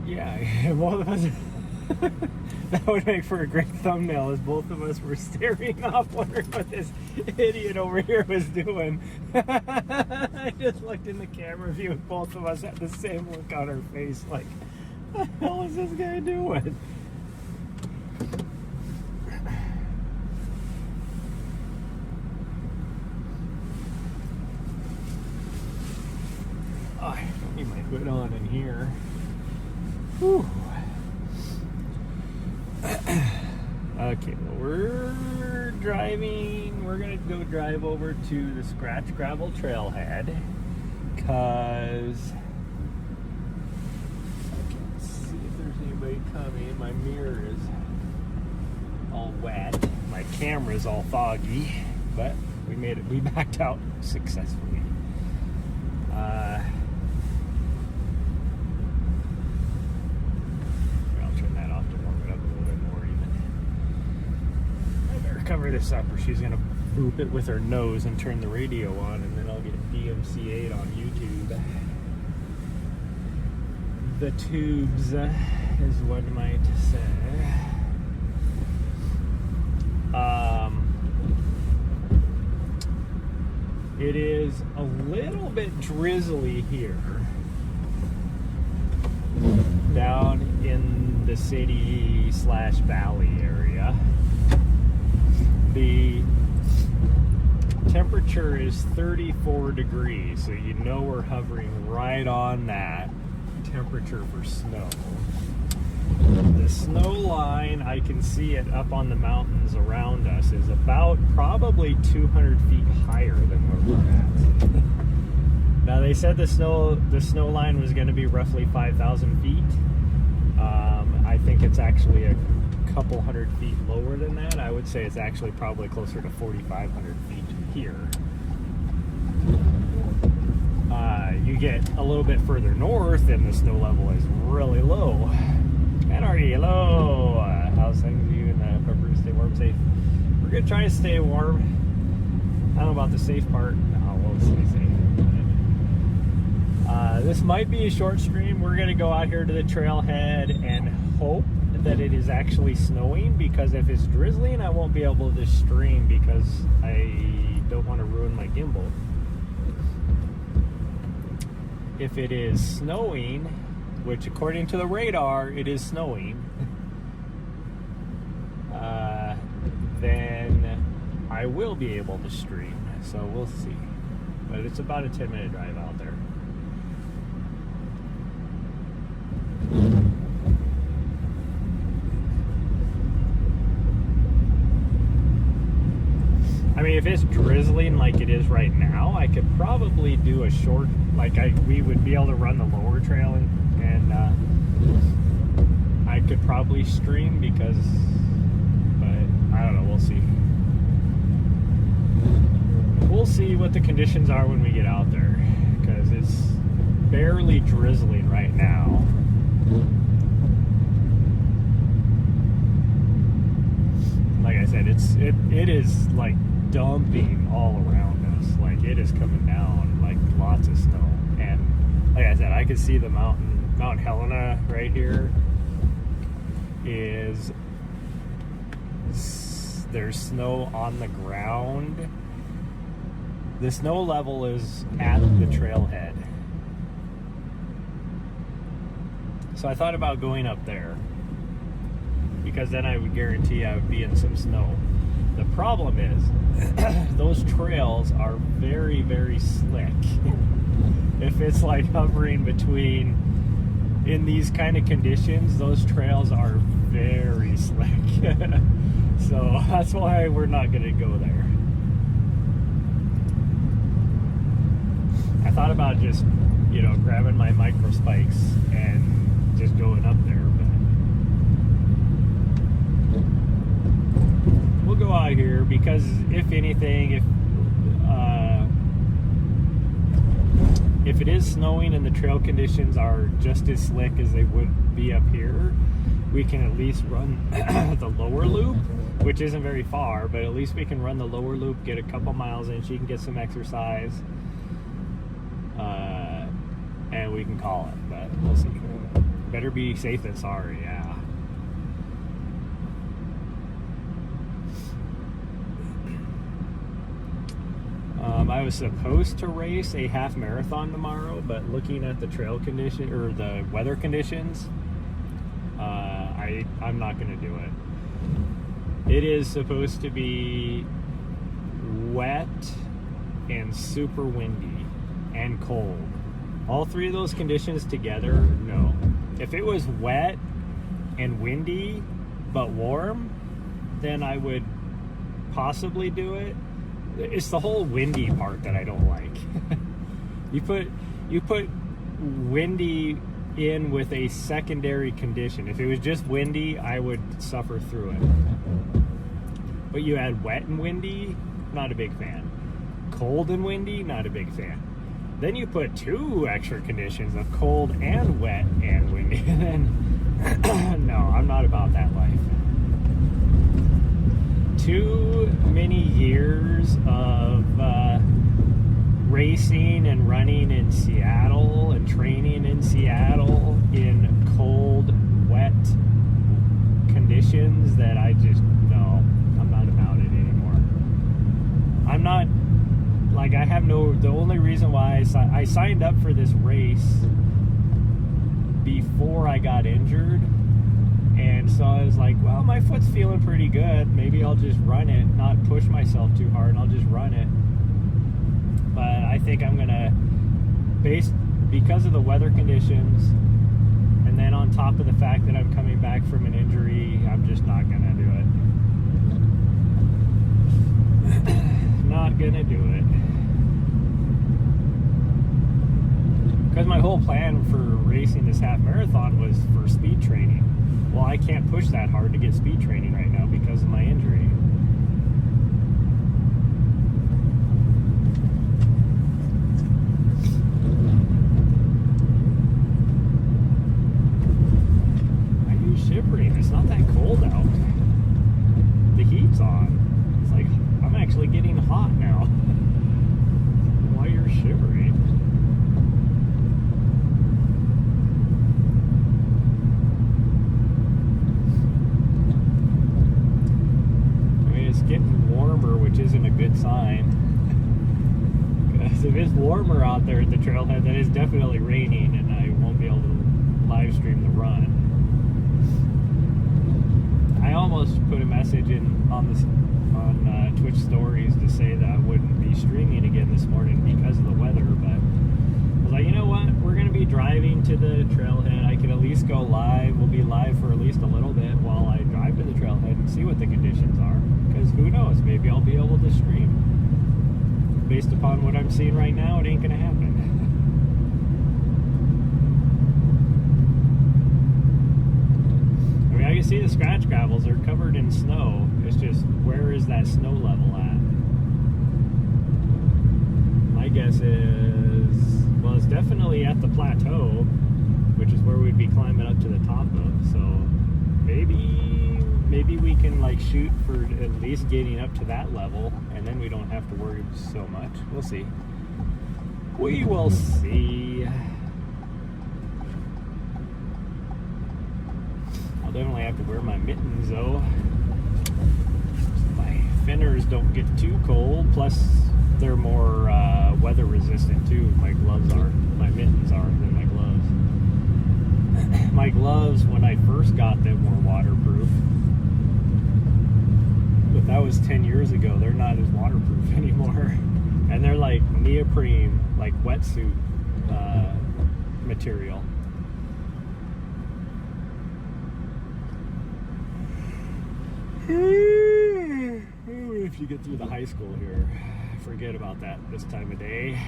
Yeah, both of us. That would make for a great thumbnail, as both of us were staring off, wondering what this idiot over here was doing. I just looked in the camera view, and both of us had the same look on our face, like, what the hell is this guy doing? Oh, I don't need my hood on in here. Whew. Okay, well, we're driving. We're gonna go drive over to the Scratch Gravel Trailhead, cause I can't see if there's anybody coming. My mirror is all wet. My camera's all foggy, but we made it. We backed out successfully. Cover this up, or she's gonna boop it with her nose and turn the radio on, and then I'll get DMCA'd on YouTube. The tubes, as one might say. It is a little bit drizzly here down in the city/valley area. The temperature is 34 degrees, so you know we're hovering right on that temperature for snow. The snow line, I can see it up on the mountains around us, is about probably 200 feet higher than where we're at. Now, they said the snow line was going to be roughly 5,000 feet. I think it's actually a couple hundred feet lower than that. I would say it's actually probably closer to 4,500 feet here. You get a little bit further north and the snow level is really low. Nahri, hello. How's things with you in the prefer to stay warm, safe? We're gonna try to stay warm. I don't know about the safe part. No, we'll stay safe. This might be a short stream. We're gonna go out here to the trailhead and hope that it is actually snowing, because if it's drizzling, I won't be able to stream because I don't want to ruin my gimbal. If it is snowing, which according to the radar, it is snowing, then I will be able to stream. So we'll see. But it's about a 10-minute drive out there. I mean, if it's drizzling like it is right now, I could probably do a short, like we would be able to run the lower trail and I could probably stream because, but I don't know, we'll see. We'll see what the conditions are when we get out there, because it's barely drizzling right now. Like I said, it is like dumping all around us. Like, it is coming down like lots of snow. And like I said, I can see the Mount Helena right here. There's snow on the ground. The snow level is at the trailhead. So I thought about going up there, because then I would guarantee I would be in some snow. The problem is, those trails are very, very slick. If it's like hovering between, in these kind of conditions, those trails are very slick. So that's why we're not going to go there. I thought about just, grabbing my micro spikes and just going up there, but we'll go out here, because if anything, if it is snowing and the trail conditions are just as slick as they would be up here, we can at least run the lower loop, which isn't very far, but at least we can run the lower loop, get a couple miles in. She can get some exercise, and we can call it, but we'll see. Better be safe than sorry, yeah. I was supposed to race a half marathon tomorrow, but looking at the trail condition or the weather conditions, I'm not going to do it. It is supposed to be wet and super windy and cold. All three of those conditions together, no. If it was wet and windy but warm, then I would possibly do it. It's the whole windy part that I don't like. You put windy in with a secondary condition. If it was just windy, I would suffer through it. But you add wet and windy, not a big fan. Cold and windy, not a big fan. Then you put two extra conditions of cold and wet and windy. And no, I'm not about that life. Too many years of racing and running in Seattle and training in Seattle in cold, wet conditions that I just, no, I'm not about it anymore. I'm not, like, I have no, the only reason why I signed up for this race before I got injured. And so I was like, well, my foot's feeling pretty good. Maybe I'll just run it, not push myself too hard, and I'll just run it. But I think I'm going to, because of the weather conditions, and then on top of the fact that I'm coming back from an injury, I'm just not going to do it. Not going to do it. Because my whole plan for racing this half marathon was for speed training. Well, I can't push that hard to get speed training right now because of my injury. Why are you shivering? It's not that cold out. The heat's on. It's like, I'm actually getting hot now. Why you're shivering? Getting warmer, which isn't a good sign. Because if it's warmer out there at the trailhead, then it's definitely raining and I won't be able to live stream the run. I almost put a message in on Twitch stories to say that I wouldn't be streaming again this morning because of the weather, but I was like, you know what, we're going to be driving to the trailhead. I can at least go live. We'll be live for at least a little bit while I drive to the trailhead and see what the conditions are. Because who knows, maybe I'll be able to stream. Based upon what I'm seeing right now, it ain't gonna happen. I mean, I can see the scratch gravels are covered in snow. It's just, where is that snow level at? My guess is, well, it's definitely at the plateau, which is where we'd be climbing up to the top of. So maybe we can like shoot for at least getting up to that level, and then we don't have to worry so much. We'll see. We will see. I'll definitely have to wear my mittens though. My fenders don't get too cold, plus they're more weather resistant too. My gloves are. My mittens are than my gloves. My gloves, when I first got them, were waterproof. But that was 10 years ago. They're not as waterproof anymore. And they're like neoprene, like wetsuit material. If you get through the high school here, forget about that this time of day.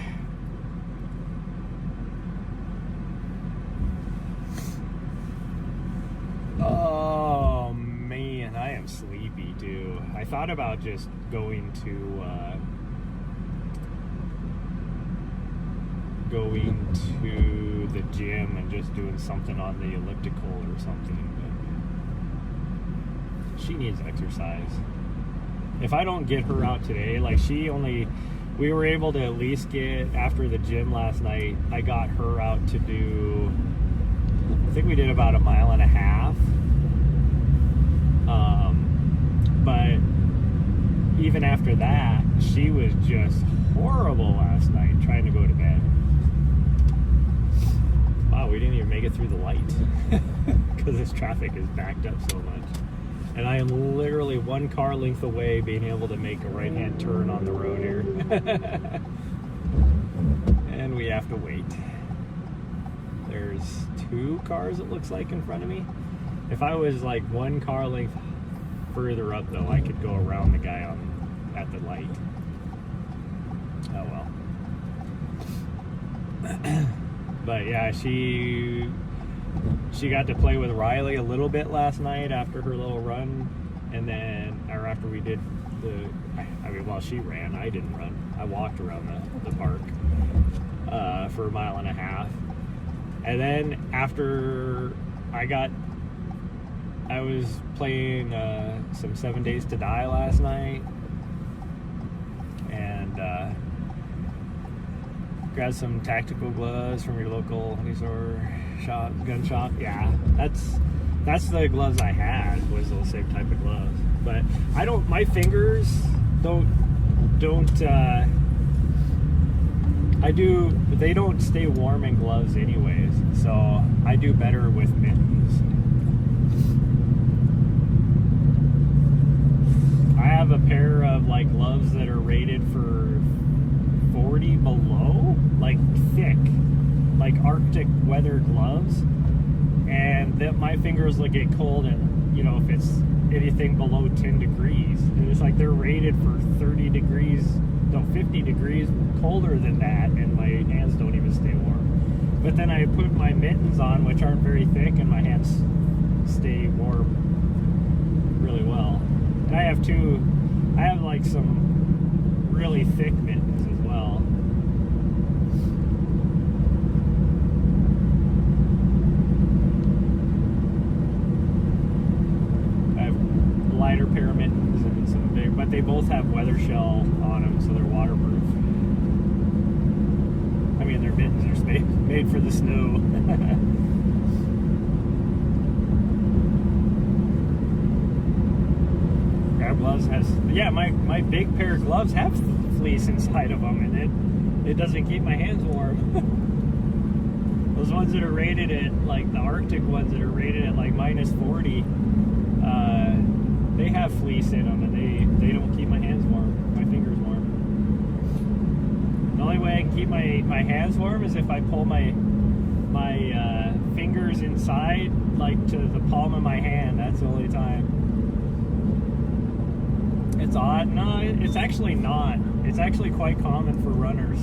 Oh man, I am sleepy too. I thought about just going to the gym and just doing something on the elliptical or something, but she needs exercise. If I don't get her out today, like she only we were able to at least get, after the gym last night, I got her out to do, I think we did about 1.5 miles. But even after that, she was just horrible last night trying to go to bed. Wow, we didn't even make it through the light because this traffic is backed up so much. And I am literally one car length away being able to make a right-hand turn on the road here. And we have to wait. There's 2 cars, it looks like, in front of me. If I was like one car length further up, though, I could go around the guy at the light. Oh well. But yeah, she got to play with Riley a little bit last night after her little run, and then, or after we did while she ran, I didn't run. I walked around the park for 1.5 miles. And then after I was playing some 7 Days to Die last night, and grabbed some tactical gloves from your local gun shop. Yeah, that's the gloves I had, was those same type of gloves. But my fingers they don't stay warm in gloves anyways, so I do better with mittens. I have a pair of like gloves that are rated for 40 below, like thick, like Arctic weather gloves, and that my fingers will get cold, and you know, if it's anything below 10 degrees, and it's like they're rated for 30 degrees, no, 50 degrees colder than that, and my hands don't even stay warm. But then I put my mittens on, which aren't very thick, and my hands stay warm really well. And I have like some really thick mittens as well. I have a lighter pair of mittens and some big, but they both have weather shell on them, so they're waterproof. I mean, their mittens are made for the snow. Gloves my big pair of gloves have fleece inside of them, and it doesn't keep my hands warm. Those ones that are rated at, like the Arctic ones that are rated at like -40, they have fleece in them, and they don't keep my hands warm, my fingers warm. The only way I can keep my hands warm is if I pull my fingers inside, like to the palm of my hand. That's the only time. It's odd. No, it's actually not. It's actually quite common for runners.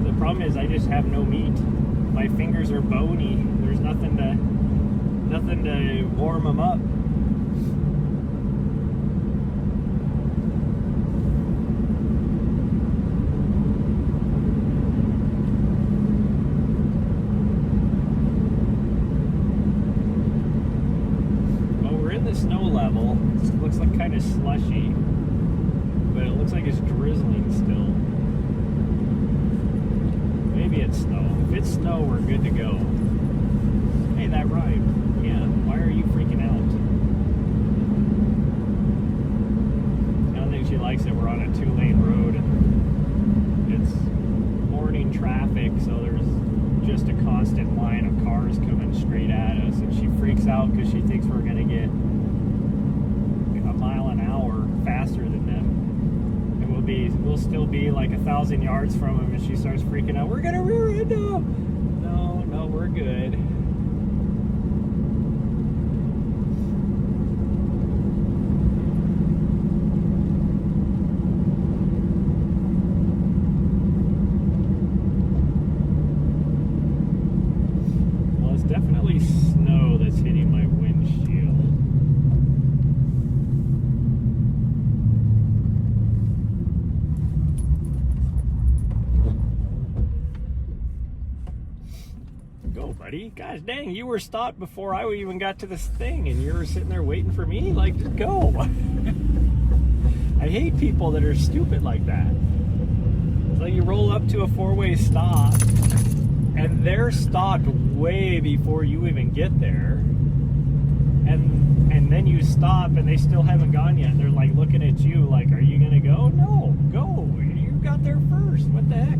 The problem is I just have no meat. My fingers are bony. There's nothing to warm them up. Snow level. It looks like kind of slushy, but it looks like it's drizzling still. Maybe it's snow. If it's snow, we're good to go. Hey, that rhymed. Yeah, why are you freaking out? I don't think she likes it. We're on a 2-lane road, and it's morning traffic, so there's just a constant line of cars coming straight at us, and she freaks out because she thinks we're going to get 1 mile an hour faster than them, and we'll still be like 1,000 yards from them, and she starts freaking out. We're gonna rear end them. No, we're good. Well, it's definitely snow that's hitting my windshield. buddy. Gosh dang, you were stopped before I even got to this thing, and you were sitting there waiting for me? Like, just go. I hate people that are stupid like that. So you roll up to a four-way stop, and they're stopped way before you even get there. And then you stop, and they still haven't gone yet. They're like looking at you like, are you gonna go? No, go. You got there first. What the heck?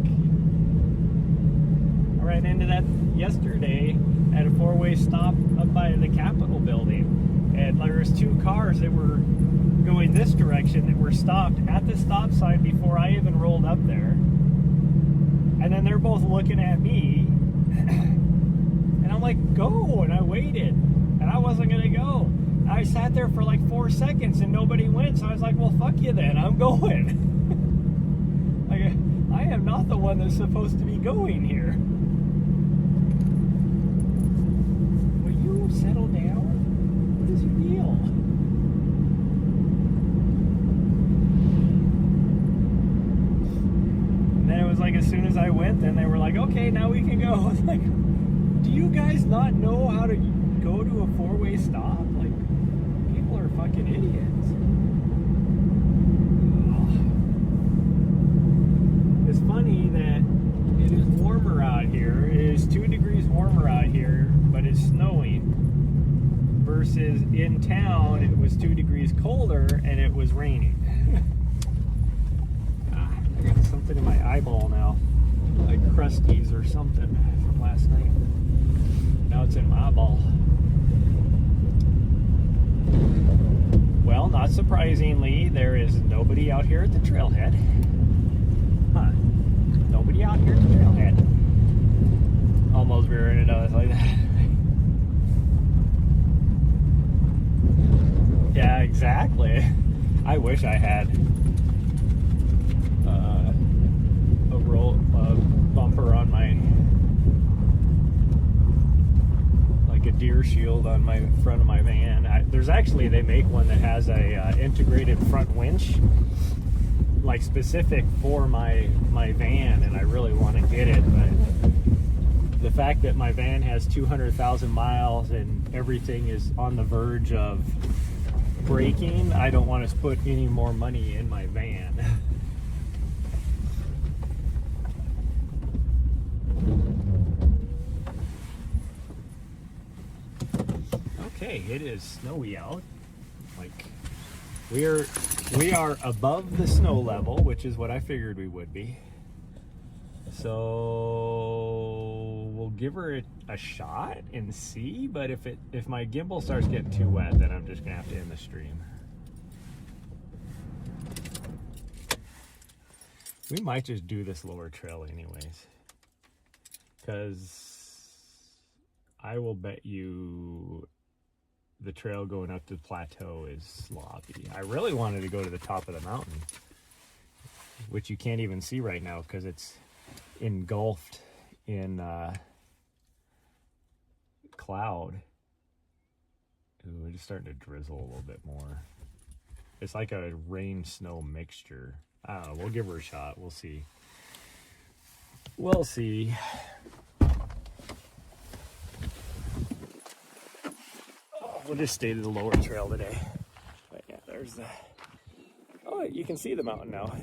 I ran into that yesterday at a four-way stop up by the Capitol building. And there was two cars that were going this direction that were stopped at the stop sign before I even rolled up there. And then they're both looking at me. And I'm like, go. And I waited. And I wasn't going to go. I sat there for like 4 seconds and nobody went. So I was like, well, fuck you then. I'm going. Like, I am not the one that's supposed to be going here. Will you settle down? What is your deal? And then it was like as soon as I went, then they were like, okay, now we can go. I was like, do you guys not know how to go to a four-way stop? Like, people are fucking idiots. It's funny that it is warmer out here. It is 2 degrees warmer out here, but it's snowing. Versus in town, it was 2 degrees colder and it was raining. I got something in my eyeball now, like crusties or something from last night. Now it's in my eyeball. Well, not surprisingly, there is nobody out here at the trailhead. Huh. Nobody out here at the trailhead. Almost rearing it out like that. Yeah, exactly. I wish I had a bumper on my, like a deer shield on my front of my van. There's actually, they make one that has a integrated front winch, like specific for my van, and I really want to get it, but the fact that my van has 200,000 miles and everything is on the verge of breaking, I don't want to put any more money in my van. Okay, it is snowy out. Like, we are above the snow level, which is what I figured we would be. So we'll give her a shot and see, but if my gimbal starts getting too wet, then I'm just gonna have to end the stream. We might just do this lower trail anyways, because I will bet you the trail going up to the plateau is sloppy. I really wanted to go to the top of the mountain, which you can't even see right now because it's engulfed in cloud. Ooh, it's starting to drizzle a little bit more. It's like a rain-snow mixture. I don't know, we'll give her a shot. We'll see. We'll see. We'll just stay to the lower trail today. But yeah, there's the... Oh, you can see the mountain now.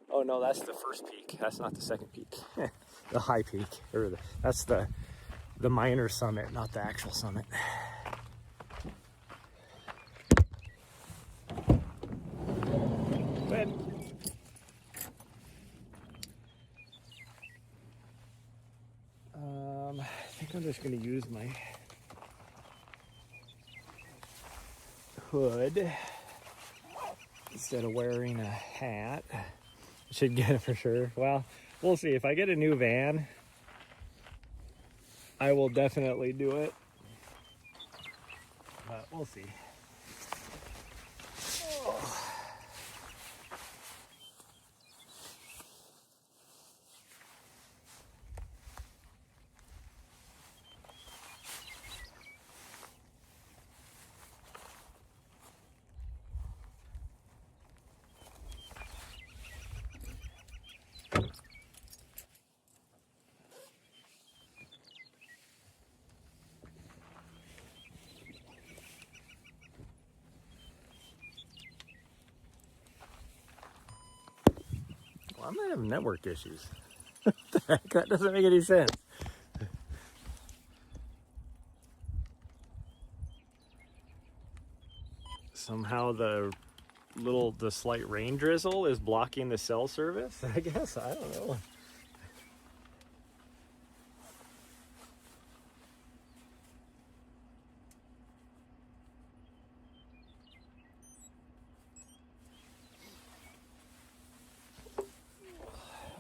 Oh no, that's the first peak. That's not the second peak. The high peak. That's the minor summit, not the actual summit. But I think I'm just going to use my hood instead of wearing a hat. Should get it for sure. Well, we'll see. If I get a new van, I will definitely do it. But we'll see. Oh. I'm not having network issues. What the heck? That doesn't make any sense. Somehow the slight rain drizzle is blocking the cell service, I guess. I don't know.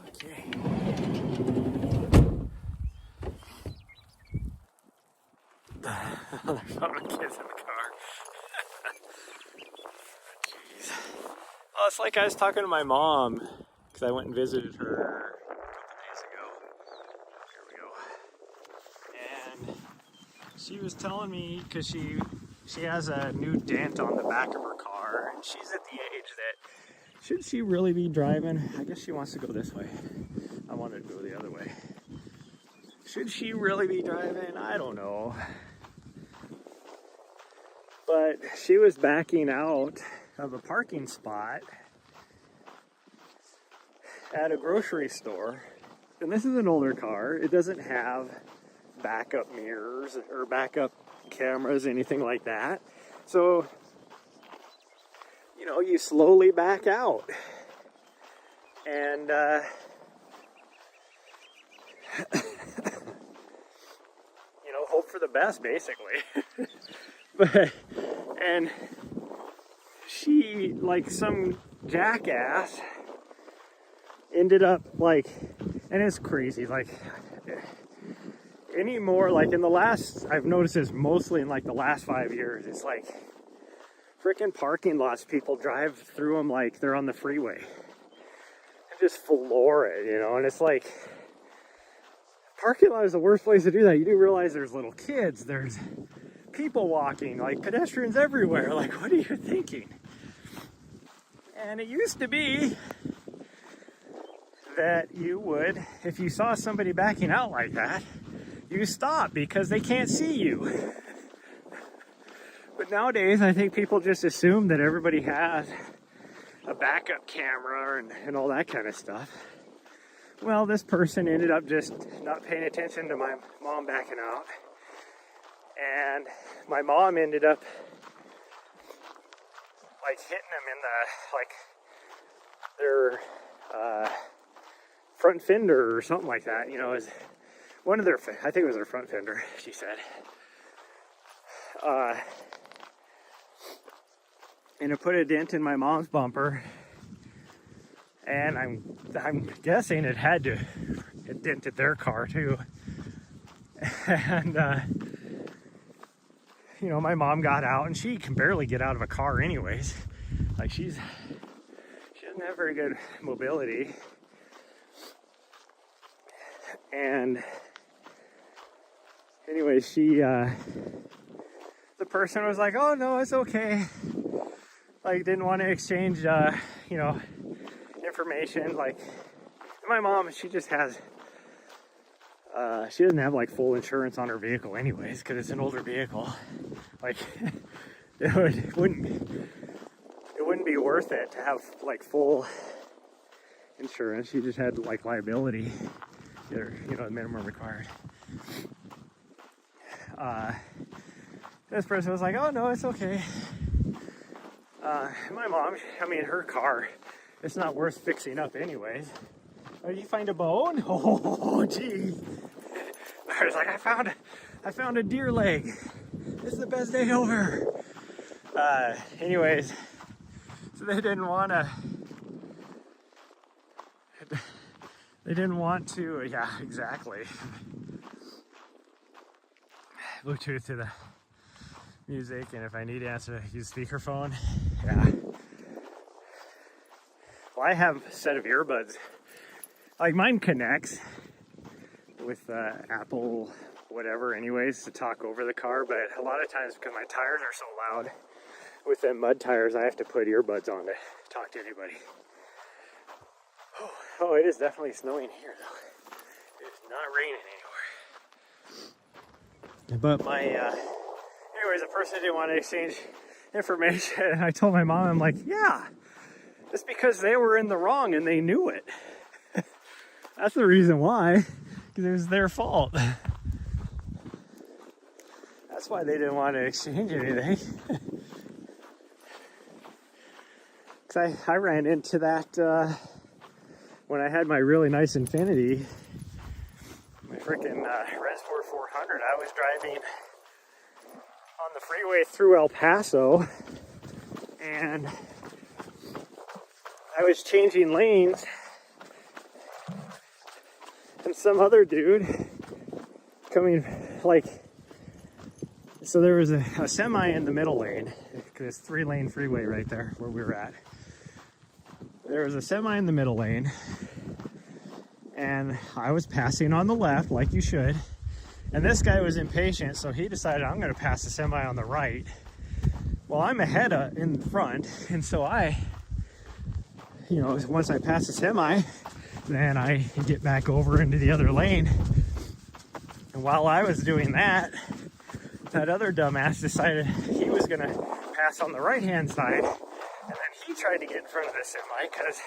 Okay. There's other kids in the car. Jeez. Well, it's like I was talking to my mom because I went and visited her a couple days ago. Here we go. And she was telling me, because she has a new dent on the back of her car, and she's at the age that, should she really be driving? I guess she wants to go this way. I wanted to go the other way. Should she really be driving? I don't know. But she was backing out of a parking spot at a grocery store. And this is an older car. It doesn't have backup mirrors or backup cameras, anything like that. So, you know, you slowly back out. And, you know, hope for the best, basically. And she, like some jackass, ended up like, and it's crazy, like anymore, like in the last, I've noticed this mostly in like the last 5 years, it's like freaking parking lots, people drive through them like they're on the freeway and just floor it, you know. And it's like, parking lot is the worst place to do that. You do realize there's little kids, there's people walking, like pedestrians everywhere. Like, what are you thinking? And it used to be that you would, if you saw somebody backing out like that, you stop because they can't see you. But nowadays, I think people just assume that everybody has a backup camera and all that kind of stuff. Well, this person ended up just not paying attention to my mom backing out. And my mom ended up like hitting them in the, like, their front fender or something like that, you know, is one of their, I think it was their front fender, she said. And it put a dent in my mom's bumper. And I'm guessing it had to, it dented their car too. And, you know, my mom got out, and she can barely get out of a car anyways. Like, she doesn't have very good mobility. And anyway, the person was like, oh no, it's okay. Like, didn't want to exchange, you know, information. Like, my mom, she just has, she doesn't have like full insurance on her vehicle anyways, because it's an older vehicle. Like, it wouldn't be worth it to have like full insurance. She just had like liability, or, you know, the minimum required. This person was like, oh no, it's okay. My mom, I mean, her car, it's not worth fixing up anyways. Oh, you find a bone? Oh, gee. I was like, I found a deer leg. This is the best day ever. Anyways, so they didn't want to, yeah, exactly. Bluetooth to the music, and if I need to answer, use speakerphone. Yeah. Well, I have a set of earbuds. Like, mine connects with Apple whatever anyways to talk over the car, but a lot of times because my tires are so loud with them mud tires, I have to put earbuds on to talk to anybody. Oh, it is definitely snowing here though. It is not raining anywhere. But my anyways, the person didn't want to exchange information, and I told my mom, I'm like, yeah, just because they were in the wrong and they knew it. That's the reason why, because it was their fault. That's why they didn't want to exchange anything. Because I ran into that when I had my really nice Infinity, my freaking Reservoir 400. I was driving on the freeway through El Paso, and I was changing lanes, and some other dude coming, like, so there was a semi in the middle lane, because it's 3-lane freeway right there where we were at. There was a semi in the middle lane, and I was passing on the left like you should, and this guy was impatient, so he decided I'm going to pass the semi on the right. Well, I'm ahead in front, and so I, you know, once I pass the semi, then I get back over into the other lane. And while I was doing that, that other dumbass decided he was going to pass on the right-hand side, and then he tried to get in front of the semi, because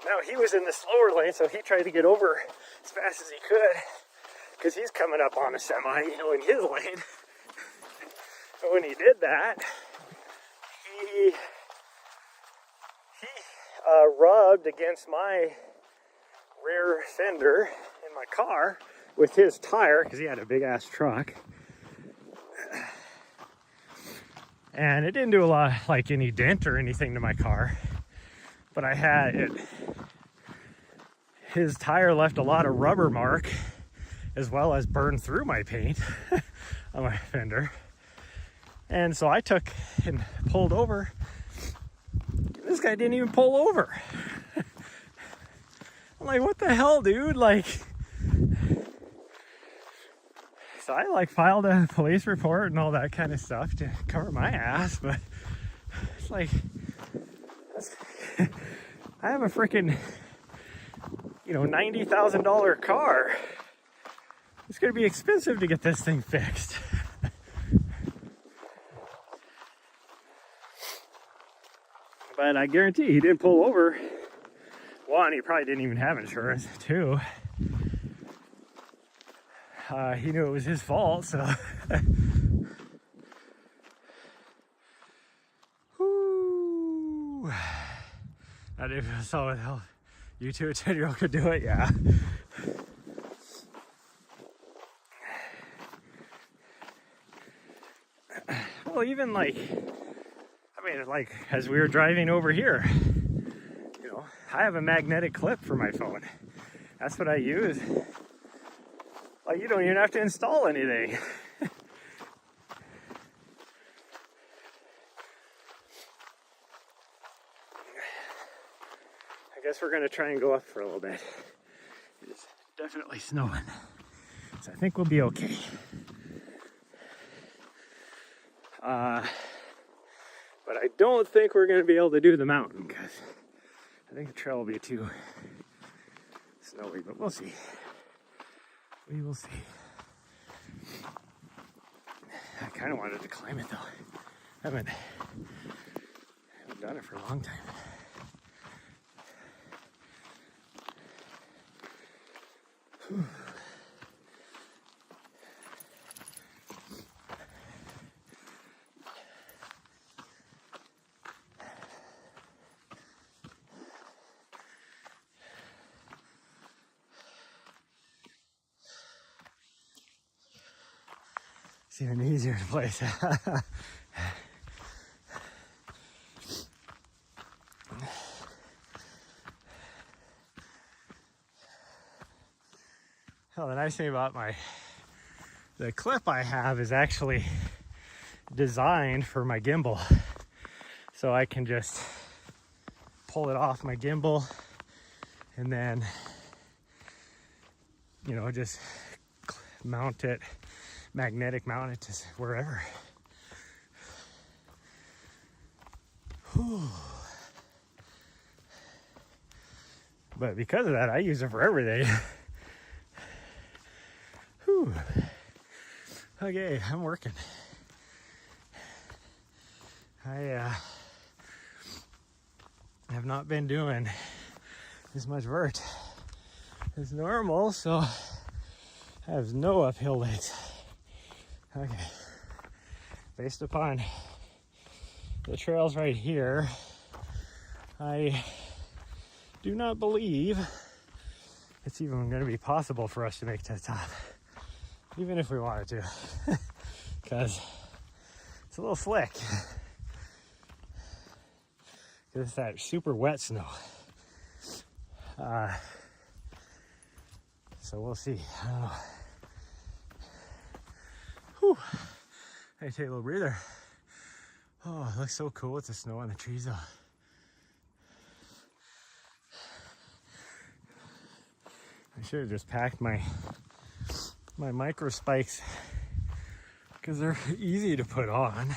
now he was in the slower lane, so he tried to get over as fast as he could, because he's coming up on a semi, you know, in his lane. But when he did that, he rubbed against my rear fender in my car with his tire, because he had a big ass truck. And it didn't do a lot, like any dent or anything to my car, but I had it. His tire left a lot of rubber mark, as well as burned through my paint on my fender. And so I took and pulled over. This guy didn't even pull over. I'm like, what the hell, dude? Like, so I like filed a police report and all that kind of stuff to cover my ass, but it's like, I have a freaking, you know, $90,000 car. It's going to be expensive to get this thing fixed. But I guarantee he didn't pull over. One, he probably didn't even have insurance. Two, he knew it was his fault, so. Whoo. I didn't saw what the hell you two 10-year-old could do it, yeah. Well, even like, I mean, like as we were driving over here, you know, I have a magnetic clip for my phone. That's what I use. Like, you don't even have to install anything. I guess we're gonna try and go up for a little bit. It's definitely snowing, so I think we'll be okay. But I don't think we're going to be able to do the mountain, because I think the trail will be too snowy, but we'll see. We will see. I kind of wanted to climb it though. I haven't done it for a long time. Whew. It's even easier to place. Well, the nice thing about the clip I have is actually designed for my gimbal. So I can just pull it off my gimbal and then, you know, just mount it, magnetic mount it to wherever. Whew. But because of that, I use it for everything. Whew. Okay, I'm working. I have not been doing as much vert as normal, so I have no uphill legs. Okay. Based upon the trails right here, I do not believe it's even going to be possible for us to make to the top, even if we wanted to, because it's a little slick. It's that super wet snow. So we'll see. I don't know. Whew. I take a little breather. Oh, it looks so cool with the snow on the trees though. I should have just packed my micro spikes because they're easy to put on.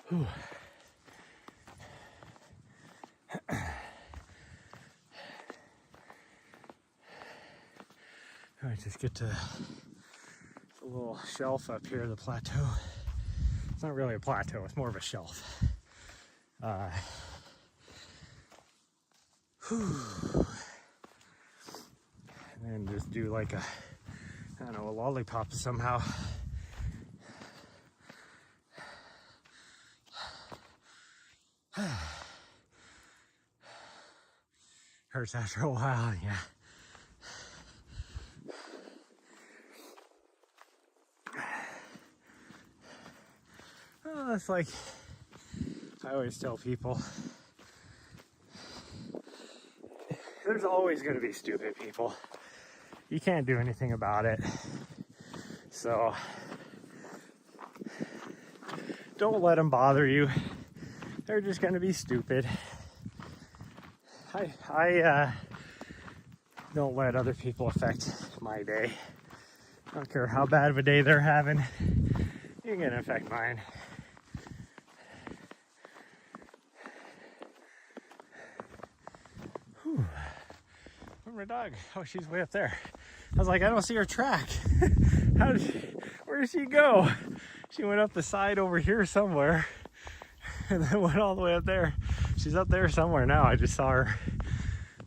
Whew. All right, just get to the little shelf up here, the plateau. It's not really a plateau, it's more of a shelf. And then just do like a, I don't know, a lollipop somehow. Hurts after a while, yeah. Oh, it's like I always tell people, there's always going to be stupid people. You can't do anything about it. So don't let them bother you. They're just going to be stupid. I don't let other people affect my day. I don't care how bad of a day they're having. You're going to affect mine. Whew. Where's my dog? Oh, she's way up there. I was like, I don't see her track. Where did she go? She went up the side over here somewhere and then went all the way up there. She's up there somewhere now. I just saw her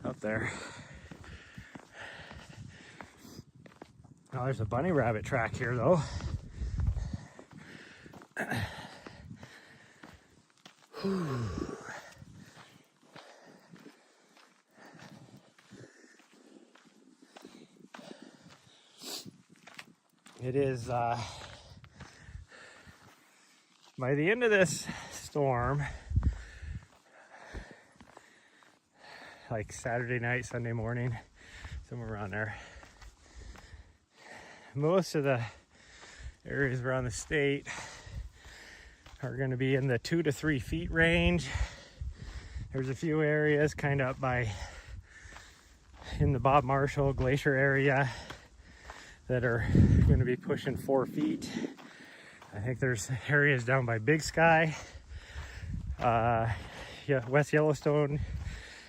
up there. Now there's a bunny rabbit track here though. It is by the end of this storm, like Saturday night, Sunday morning, somewhere around there, most of the areas around the state are going to be in the 2 to 3 feet range. There's a few areas kind of up by in the Bob Marshall Glacier area that are going to be pushing 4 feet. I think there's areas down by Big Sky, West Yellowstone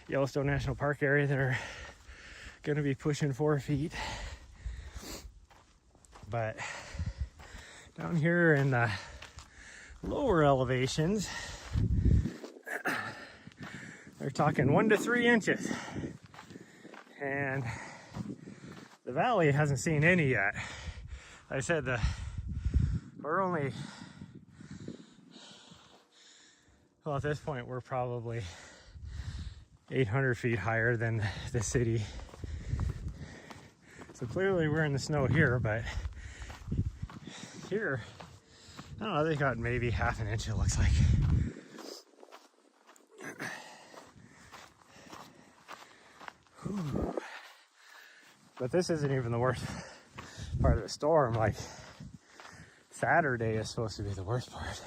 National Park area that are going to be pushing 4 feet. But down here in the lower elevations, they're talking 1 to 3 inches. And the valley hasn't seen any yet. Like I said, we're only, well, at this point, we're probably 800 feet higher than the city. So clearly we're in the snow here, but here, I don't know, they got maybe half an inch, it looks like. Whew. But this isn't even the worst part of the storm. Like, Saturday is supposed to be the worst part.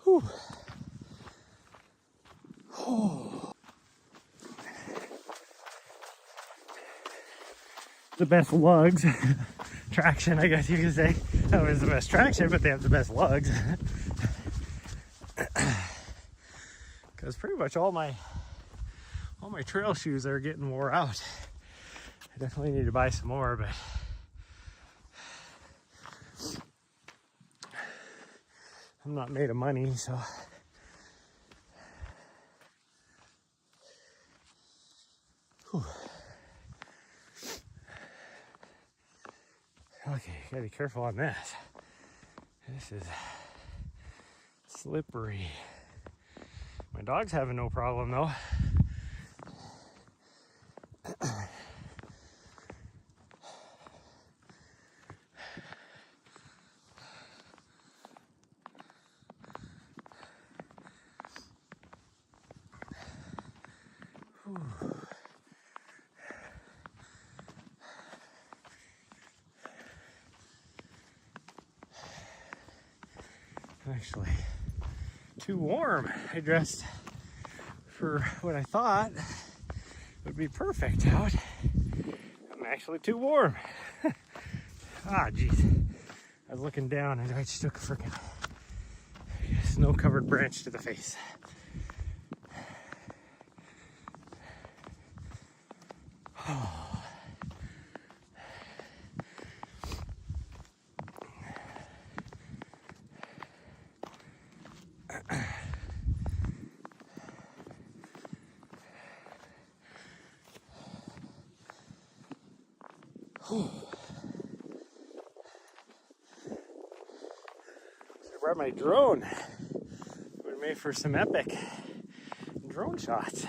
Whew. Oh. The best lugs. Traction, I guess you could say. That was the best traction, but they have the best lugs. Because pretty much all my trail shoes are getting wore out. I definitely need to buy some more, but I'm not made of money, so. Whew. Okay, gotta be careful on this. This is slippery. My dog's having no problem though. Actually, too warm. I dressed for what I thought would be perfect out. I'm actually too warm. Ah, jeez. I was looking down and I just took a freaking snow-covered branch to the face. Oh. I brought my drone. It would have made for some epic drone shots.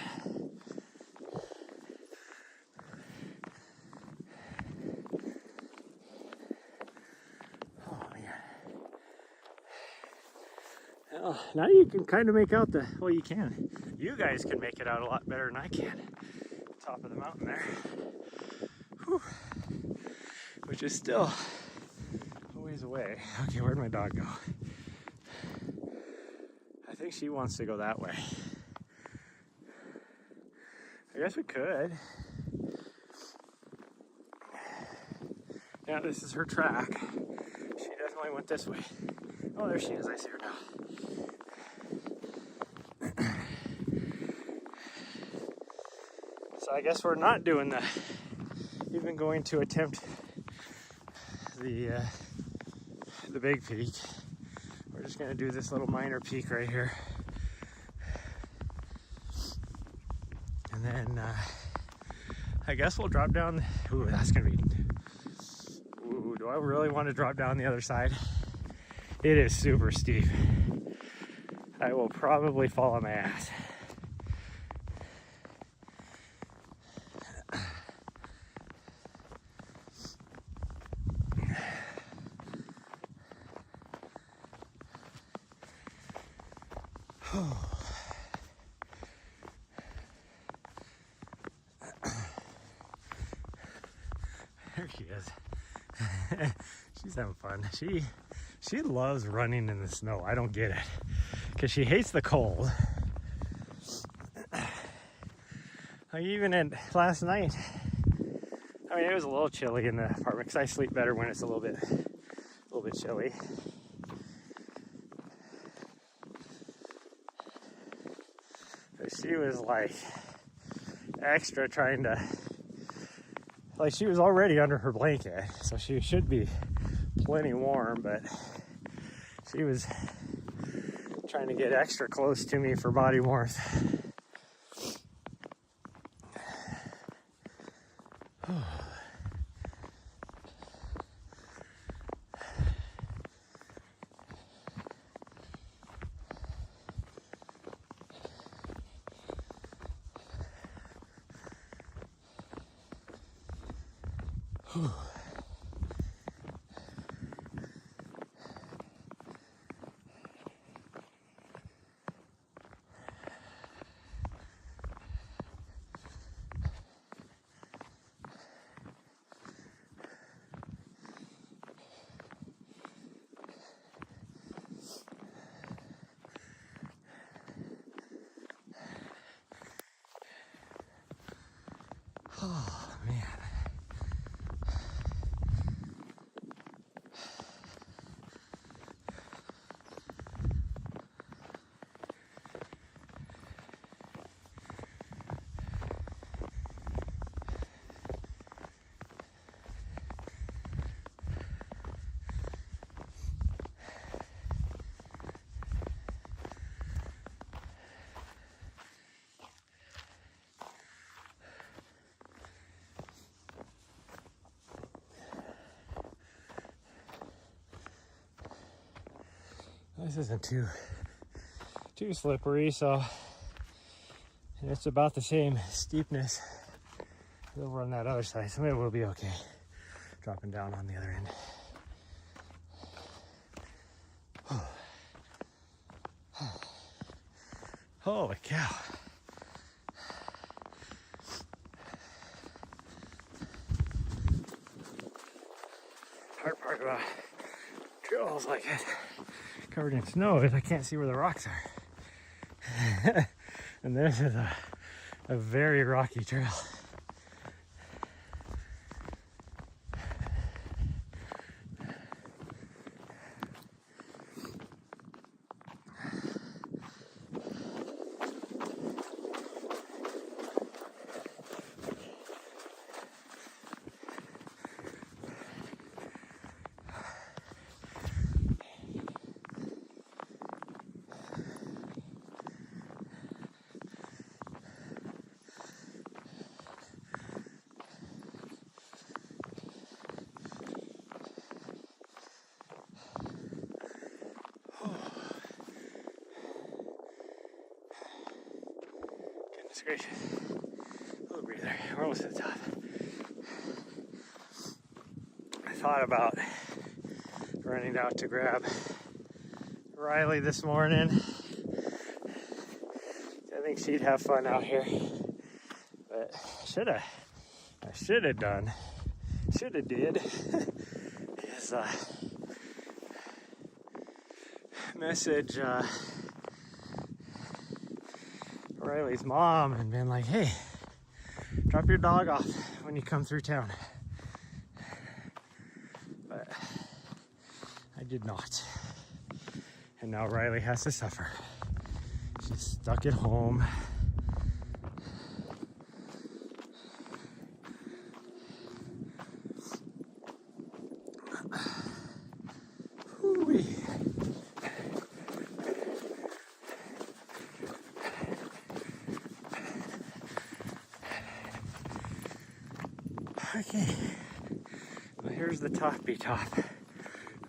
Oh man. Well, now you can kind of make out well, you can. You guys can make it out a lot better than I can. Top of the mountain there. Whew. Which is still a ways away. Okay, where'd my dog go? I think she wants to go that way. I guess we could. Yeah, this is her track. She definitely went this way. Oh, there she is. I see her now. So I guess we're not doing even going to attempt the big peak. We're just gonna do this little minor peak right here. And then I guess we'll drop down. Ooh, that's gonna be. Ooh, do I really want to drop down the other side? It is super steep. I will probably fall on my ass. There she is. She's having fun. She loves running in the snow. I don't get it. Because she hates the cold. Like even last night, I mean, it was a little chilly in the apartment because I sleep better when it's a little bit chilly. But she was like extra trying to, like she was already under her blanket, so she should be plenty warm, but she was trying to get extra close to me for body warmth. Oh man. This isn't too slippery, so it's about the same steepness as over on that other side, so maybe we'll be okay dropping down on the other end. Holy cow. Hard part about trails like it covered in snow is I can't see where the rocks are. And this is a very rocky trail. Goodness gracious. A little breather. We're almost at the top. I thought about running out to grab Riley this morning. I think she'd have fun out here. But I should have did is message Riley's mom and been like, hey, drop your dog off when you come through town. But I did not. And now Riley has to suffer. She's stuck at home. Woo-wee. Okay, well, here's the toppy top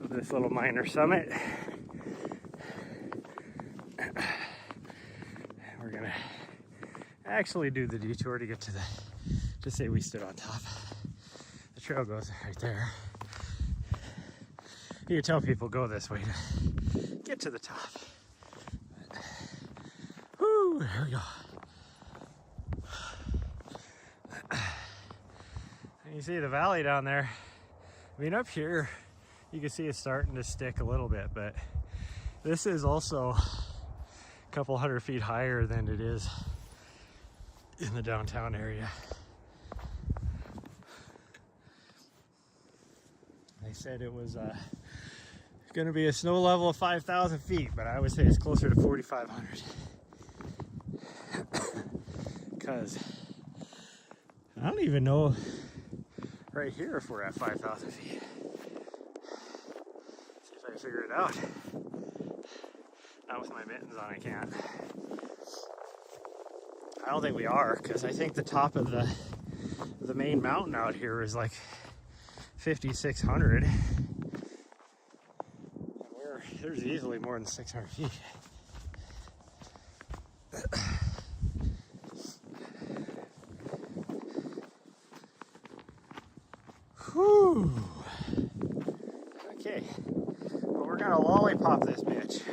of this little minor summit. We're gonna actually do the detour to get to say we stood on top. The trail goes right there. You can tell people go this way to get to the top. But, whoo, there we go. And you see the valley down there. I mean, up here, you can see it's starting to stick a little bit, but this is also a couple 100 feet higher than it is in the downtown area. They said it was going to be a snow level of 5,000 feet, but I would say it's closer to 4,500. Because I don't even know right here if we're at 5,000 feet. See if I can figure it out. Not with my mittens on, I can't. I don't think we are, because I think the top of the main mountain out here is like 5,600. And there's easily more than 600 feet. Whew. Okay, well, we're gonna lollipop this bitch,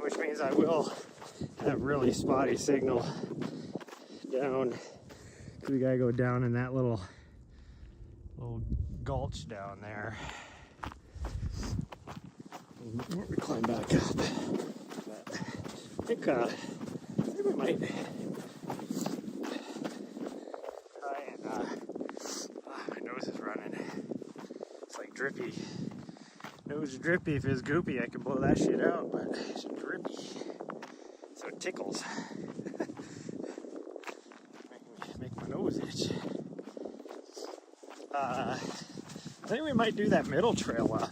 which means I will have really spotty signal down. We gotta go down in that little gulch down there. We climb back up. But I think we might try and my nose is running. It's like drippy. Nose drippy. If it's goopy, I can blow that shit out, but it's drippy. So it tickles. Make my nose itch. I think we might do that middle trail up.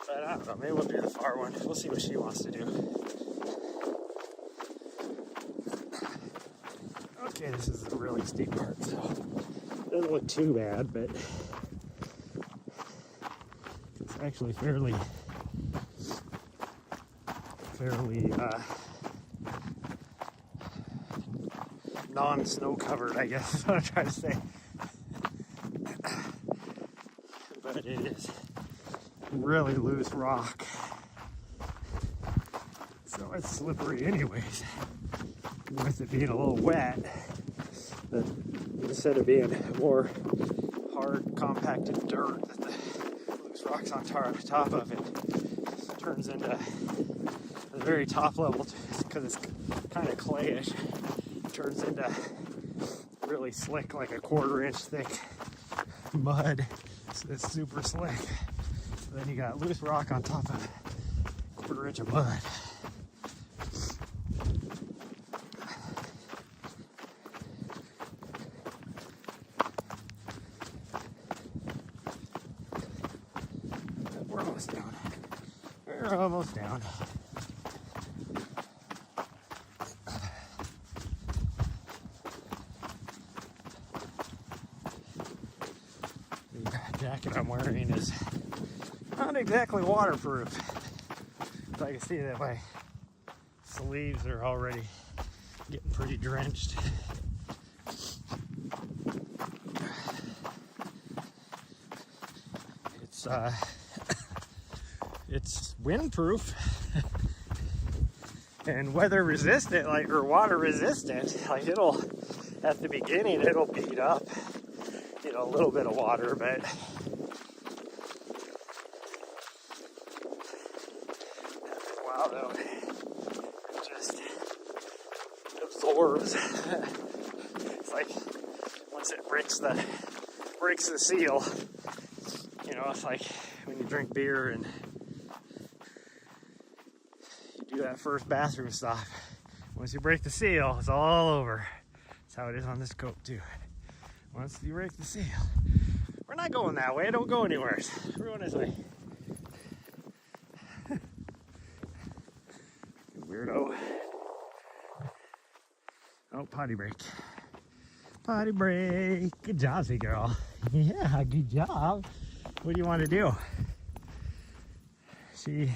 But I don't know, maybe we'll do the far one. We'll see what she wants to do. Okay, this is a really steep part, so it doesn't look too bad, but actually fairly non-snow covered, I guess is what I'm trying to say. But it is really loose rock, so it's slippery anyways. With it being a little wet, but instead of being more hard compacted dirt that the loose rocks on top of it turns into the very top level, because it's kind of clayish, turns into really slick, like a 1/4 inch thick mud. So it's super slick. So then you got loose rock on top of 1/4 inch of mud. We're almost down. We're almost down. The jacket I'm wearing is not exactly waterproof. So I can see that my sleeves are already getting pretty drenched. It's windproof and weather resistant, like, or water resistant. Like, it'll, at the beginning, it'll beat up, you know, a little bit of water, but wow, though, it just absorbs. It's like once it breaks the seal, you know, it's like when you drink beer and you do that first bathroom stop. Once you break the seal, it's all over. That's how it is on this coat too. Once you break the seal. We're not going that way. Don't go anywhere. We're going this way. Weirdo. Oh, potty break. Potty break. Good job, sweet girl. Yeah, good job. What do you want to do? She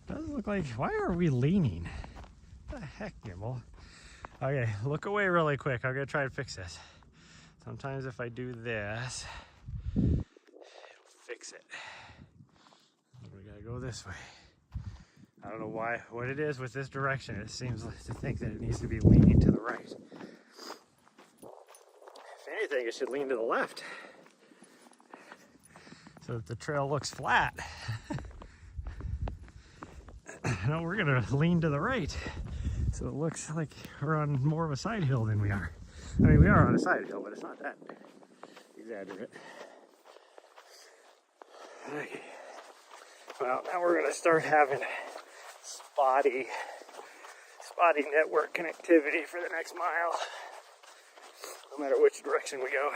does look like, why are we leaning? What the heck, Gimbal? Okay, look away really quick. I'm gonna try to fix this. Sometimes if I do this, it'll fix it. We gotta go this way. I don't know why, what it is with this direction. It seems like to think that it needs to be leaning to the right. If anything, it should lean to the left, so that the trail looks flat. No, we're gonna lean to the right, so it looks like we're on more of a side hill than we are. I mean, we are on a side hill, but it's not that exaggerate. Okay. Well, now we're gonna start having spotty network connectivity for the next mile, no matter which direction we go.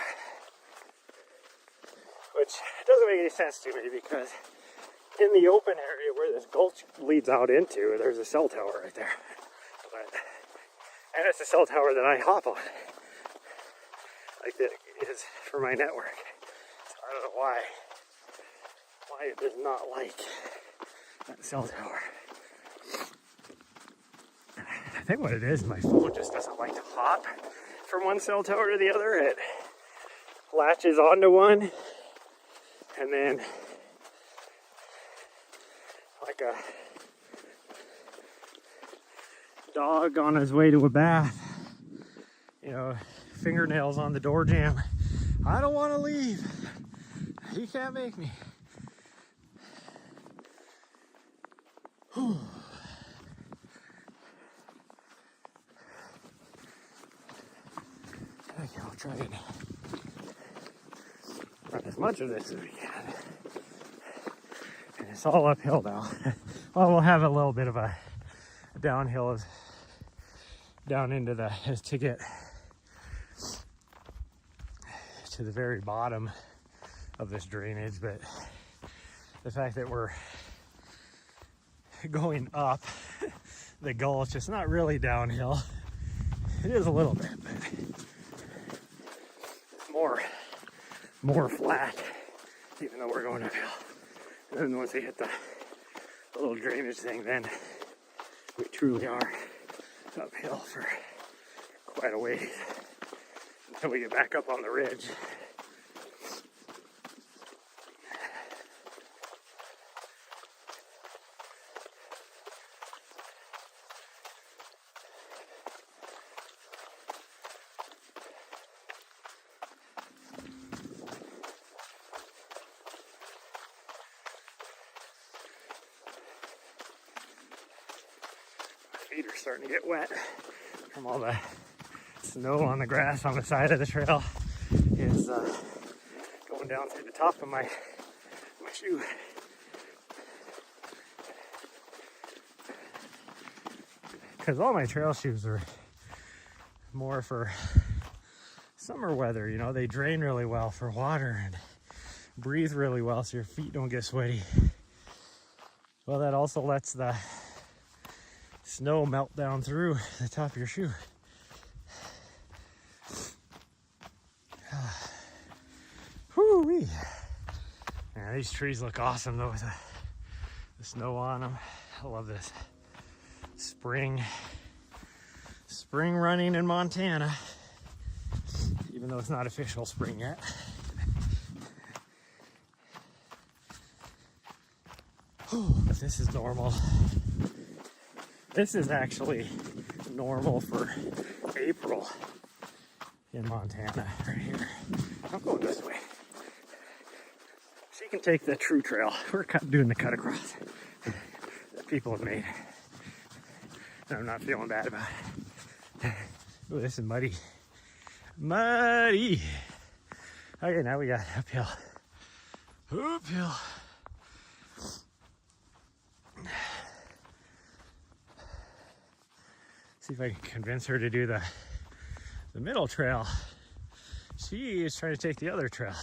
Which doesn't make any sense to me, because in the open area where this gulch leads out into, there's a cell tower right there. And it's a cell tower that I hop on, like that is for my network. So I don't know why it does not like that cell tower. I think what it is, my phone just doesn't like to hop from one cell tower to the other. It latches onto one, and then like a dog on his way to a bath, you know, fingernails on the door jamb. I don't want to leave. You can't make me. Okay, I'll try and run as much of this as we can. And it's all uphill now. Well, we'll have a little bit of a downhill down into the, to get to the very bottom of this drainage, but the fact that we're going up the gulch, it's not really downhill. It is a little bit, but it's more flat, even though we're going uphill. then once they hit the little drainage thing, then we truly are uphill for quite a ways until we get back up on the ridge. Feet are starting to get wet from all the snow on the grass on the side of the trail is going down through the top of my shoe. Because all my trail shoes are more for summer weather, you know, they drain really well for water and breathe really well so your feet don't get sweaty. Well, that also lets the snow melt down through the top of your shoe. Whoo-wee. Yeah, these trees look awesome though with the snow on them. I love this spring running in Montana, even though it's not official spring yet. But this is normal. This is actually normal for April in Montana, right here. I'm going this way. She can take the true trail. We're doing the cut across that people have made. And I'm not feeling bad about it. Oh, this is muddy. Muddy! Okay, now we got uphill. Uphill. See if I can convince her to do the middle trail. She is trying to take the other trail.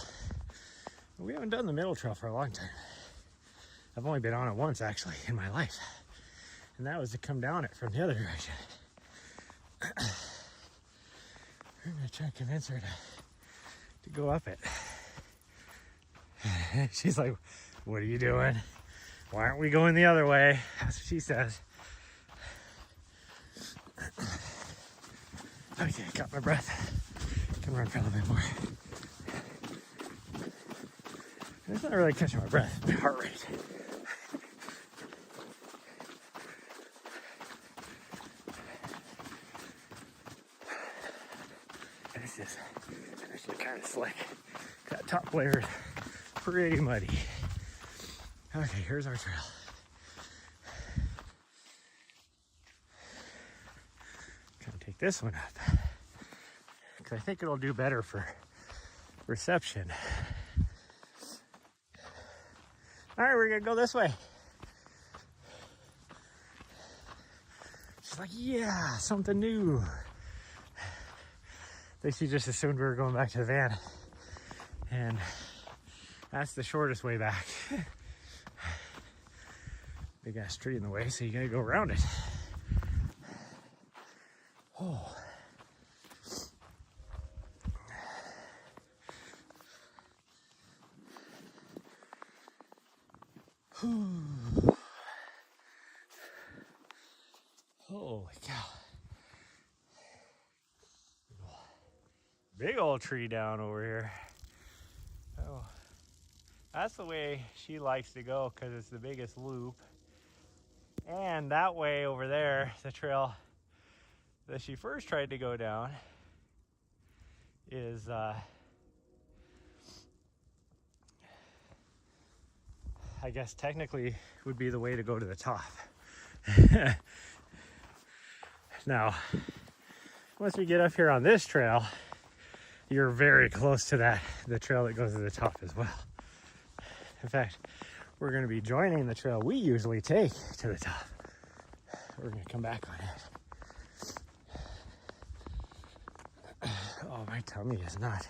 We haven't done the middle trail for a long time. I've only been on it once actually in my life. And that was to come down it from the other direction. We're gonna try and convince her to go up it. She's like, what are you doing? Why aren't we going the other way? That's what she says. Okay, got my breath. Can run for a little bit more. It's not really catching my breath, my heart rate. This is actually kind of slick. That top layer is pretty muddy. Okay, here's our trail. Gonna take this one up because I think it'll do better for reception. All right, we're gonna go this way. She's like, yeah, something new. I think she just assumed we were going back to the van. And that's the shortest way back. Big ass tree in the way, so you gotta go around it. Oh. Holy cow. Big old tree down over here. Oh, that's the way she likes to go because it's the biggest loop. And that way over there, the trail that she first tried to go down is I guess technically would be the way to go to the top. Now, once we get up here on this trail, you're very close to the trail that goes to the top as well. In fact, we're going to be joining the trail we usually take to the top. We're going to come back on it. Oh, my tummy is not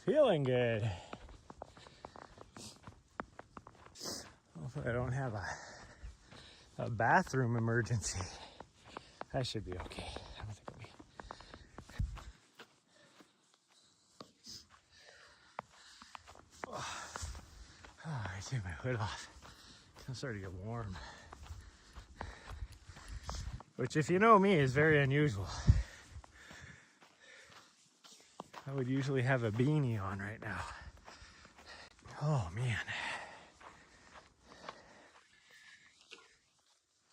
feeling good. Hopefully I don't have a bathroom emergency. That should be okay. I don't think it'll be. Oh, I do move. hood off. I'm starting to get warm. Which, if you know me, is very unusual. I would usually have a beanie on right now. Oh, man.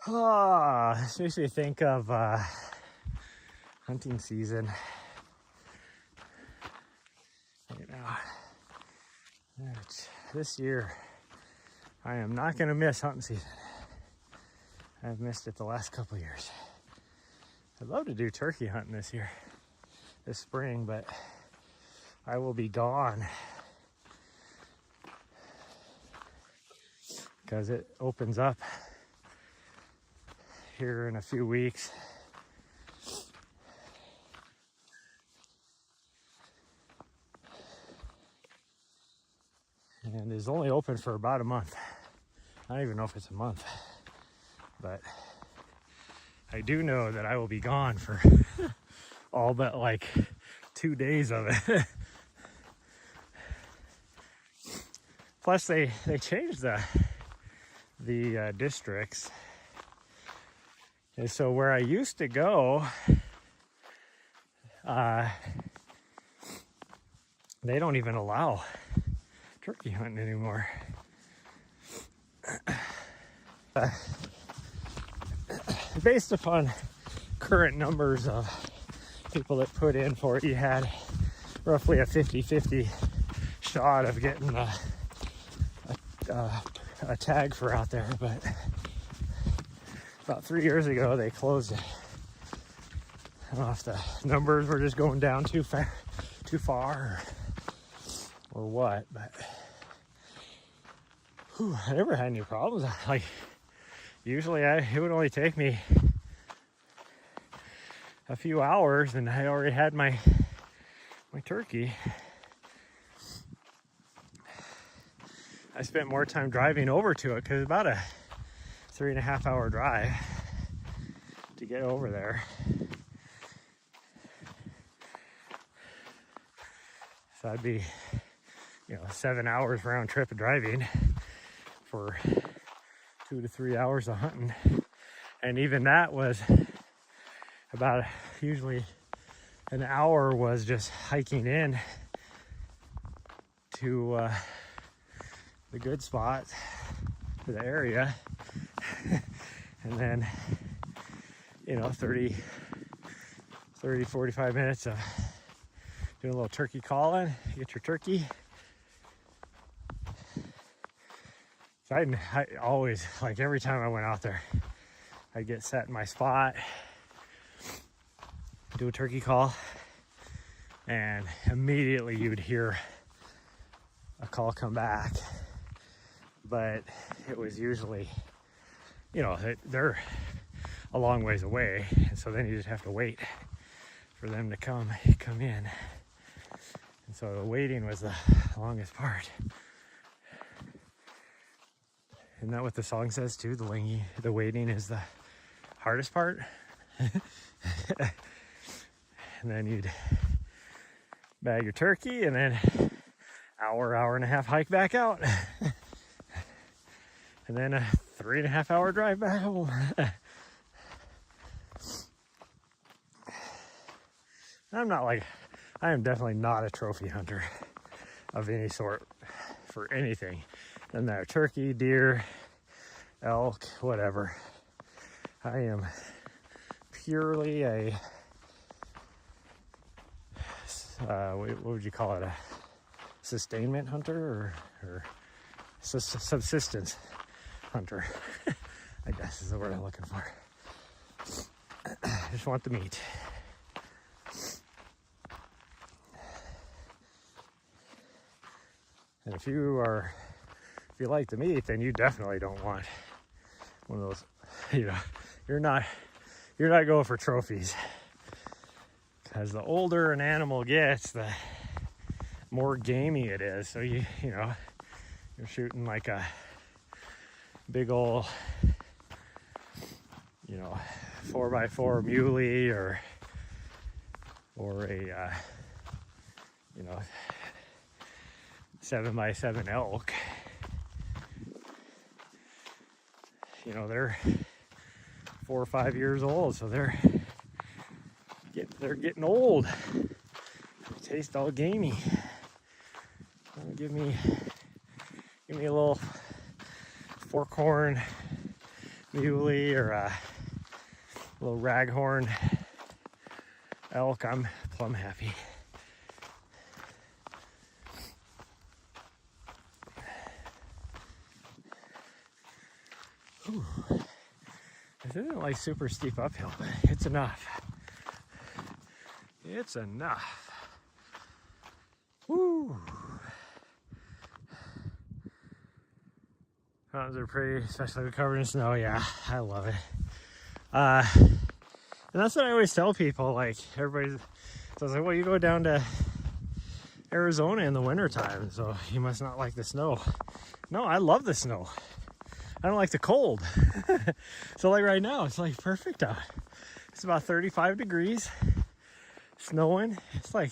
Oh, this makes me think of hunting season right now. This year, I am not going to miss hunting season. I've missed it the last couple of years. I'd love to do turkey hunting this spring, but I will be gone because it opens up here in a few weeks. And is only open for about a month. I don't even know if it's a month, but I do know that I will be gone for all but like 2 days of it. Plus they changed the districts. And so where I used to go, they don't even allow turkey hunting anymore. Based upon current numbers of people that put in for it, you had roughly a 50-50 shot of getting a tag for out there, but about 3 years ago they closed it. I don't know if the numbers were just going down too far or what, but I never had any problems. Like, usually it would only take me a few hours and I already had my turkey. I spent more time driving over to it because it's about a 3.5 hour drive to get over there. So I'd be, 7 hours round trip of driving for 2 to 3 hours of hunting. And even that was about, usually an hour was just hiking in to the good spot for the area. And then, 45 minutes of doing a little turkey calling, get your turkey. So I always, like every time I went out there, I'd get set in my spot, do a turkey call, and immediately you would hear a call come back. But it was usually, they're a long ways away, and so then you just have to wait for them to come in. And so the waiting was the longest part. Isn't that what the song says too? The waiting is the hardest part. And then you'd bag your turkey and then hour and a half hike back out. And then a 3.5 hour drive back home. I am definitely not a trophy hunter of any sort for anything. Doesn't matter, turkey, deer, elk, whatever. I am purely a, what would you call it? A sustainment hunter or subsistence hunter, I guess is the word I'm looking for. I just want the meat. And if you like the meat, then you definitely don't want one of those, you're not going for trophies. Because the older an animal gets, the more gamey it is. So you're shooting like a big old, 4x4 muley or a 7x7 elk. you know, they're 4 or 5 years old, so they're getting old. They taste all gamey. Give me a little forkhorn muley or a little raghorn elk. I'm plumb happy. Ooh. This isn't like super steep uphill, but it's enough. It's enough. Woo! Mountains are pretty, especially if covered in snow. Yeah, I love it. And that's what I always tell people. Like everybody's, so I was like, well, you go down to Arizona in the wintertime, so you must not like the snow. No, I love the snow. I don't like the cold. So like right now, it's like perfect out. It's about 35 degrees, snowing. It's like,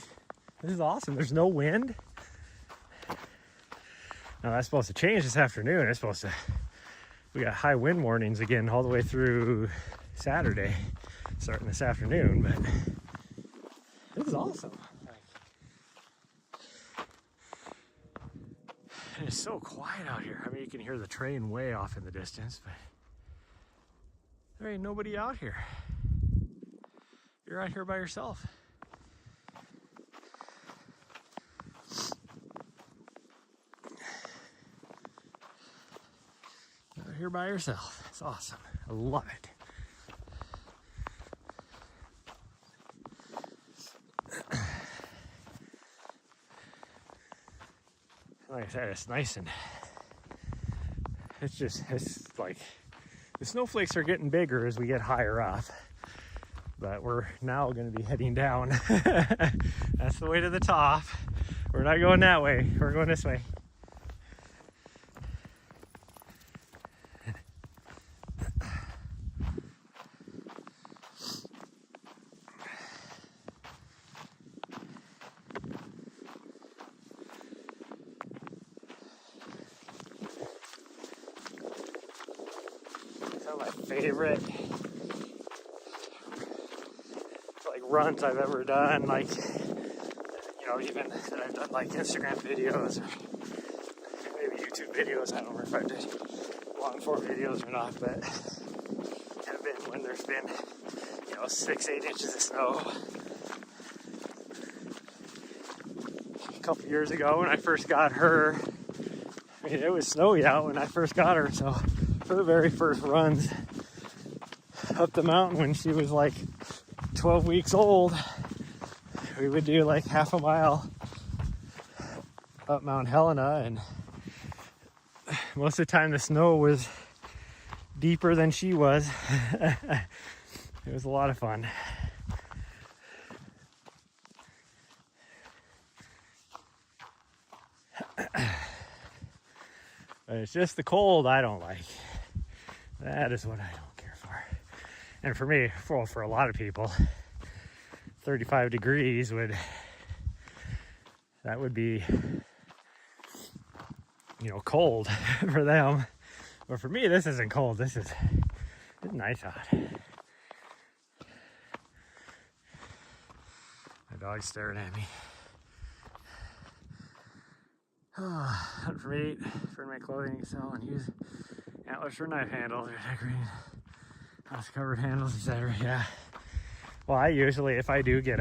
this is awesome. There's no wind. Now that's supposed to change this afternoon. It's supposed to, we got high wind warnings again all the way through Saturday, starting this afternoon, but this is awesome. And it's so quiet out here. I mean, you can hear the train way off in the distance, but there ain't nobody out here. You're out here by yourself. Out here by yourself. It's awesome. I love it. Like I said, it's nice and it's like the snowflakes are getting bigger as we get higher up, but we're now going to be heading down. That's the way to the top. We're not going that way. We're going this way. Some of my favorite like runs I've ever done, like, you know, even that I've done like Instagram videos or maybe YouTube videos. I don't know if I did long form videos or not, but have been when there's been, you know, 6-8 inches of snow. A couple years ago when I first got her, I mean, it was snowy out when I first got her, so her very first runs up the mountain when she was like 12 weeks old, we would do like half a mile up Mount Helena, and most of the time the snow was deeper than she was. It was a lot of fun. But it's just the cold I don't like. That is what I don't care for. And for me, for a lot of people, 35 degrees would be, you know, cold for them. But for me, this isn't cold. It's nice out. My dog's staring at me. Hunt for meat, for my clothing to sell, and use antlers for knife handles or decorating house covered handles, etc. Yeah. Well, I usually, if I do get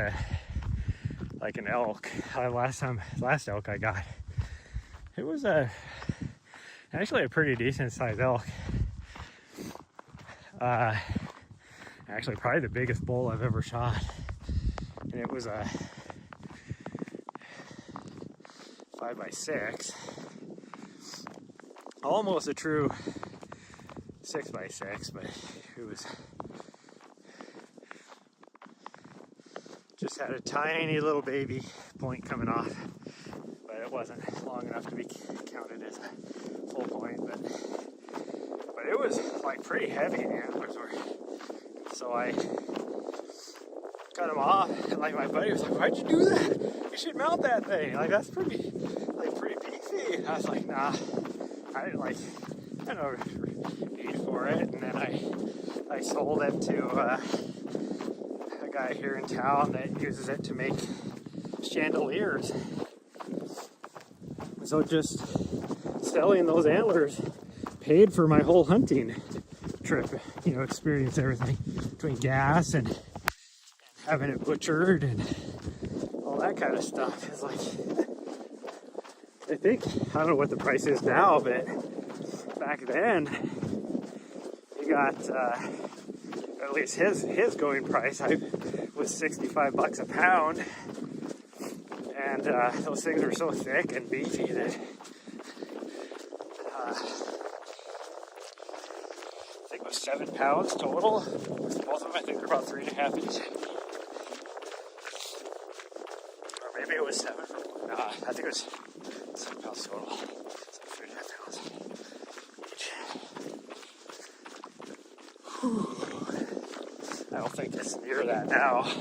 like an elk, last elk I got, it was actually a pretty decent sized elk. Actually probably the biggest bull I've ever shot, and it was a 5x6, almost a true 6x6, but it was just had a tiny little baby point coming off, but it wasn't long enough to be counted as a full point, but it was like pretty heavy. The antlers were, so I cut them off, and like my buddy was like, "Why'd you do that? You should mount that thing. Like that's pretty beefy." And I was like, "Nah, I don't know need for it." I sold it to a guy here in town that uses it to make chandeliers. So just selling those antlers paid for my whole hunting trip, you know, experience, everything between gas and having it butchered and all that kind of stuff. It's like, I think, I don't know what the price is now, but back then you got at least his going price was $65 a pound, and those things were so thick and beefy that I think it was 7 pounds total. Both of them, I think, were about 3.5 each. Or maybe it was 7. No, I think it was 7 pounds total. So 3.5 pounds each. Whew. I don't think it's near that now. And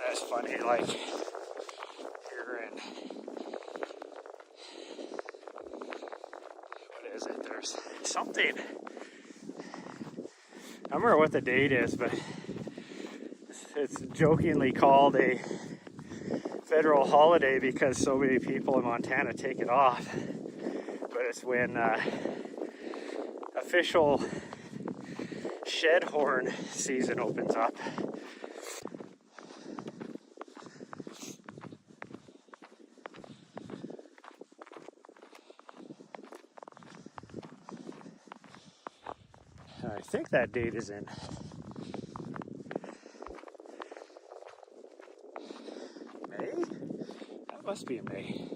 that's funny, like here in, what is it? There's something, I don't remember what the date is, but it's jokingly called a federal holiday because so many people in Montana take it off. But it's when official shed horn season opens up. I think that date is in May? That must be in May.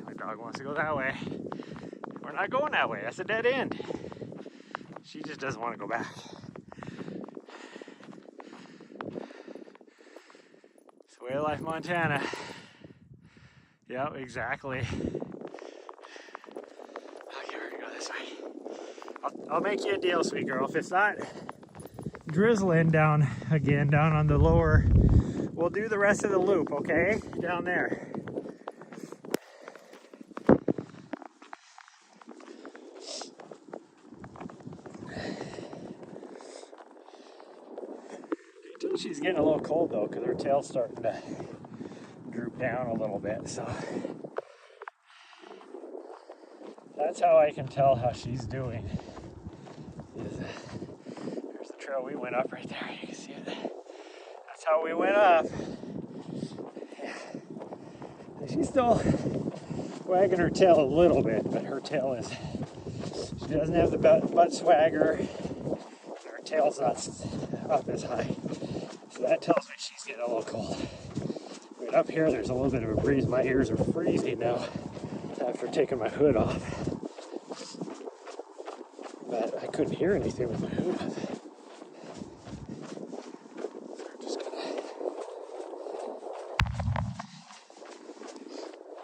My dog wants to go that way. We're not going that way. That's a dead end. She just doesn't want to go back. It's the way of life, Montana. Yep, exactly. Okay, we're gonna go this way. I'll make you a deal, sweet girl. If it's not drizzling down again, down on the lower, we'll do the rest of the loop, okay? Down there. She's getting a little cold though, because her tail's starting to droop down a little bit, so that's how I can tell how she's doing. There's the trail we went up right there. You can see it. That's how we went up. Yeah. She's still wagging her tail a little bit, but her tail is, she doesn't have the butt swagger. Her tail's not up as high. So that tells me she's getting a little cold. Right up here, there's a little bit of a breeze. My ears are freezing now after taking my hood off. But I couldn't hear anything with my hood off. So I'm just gonna...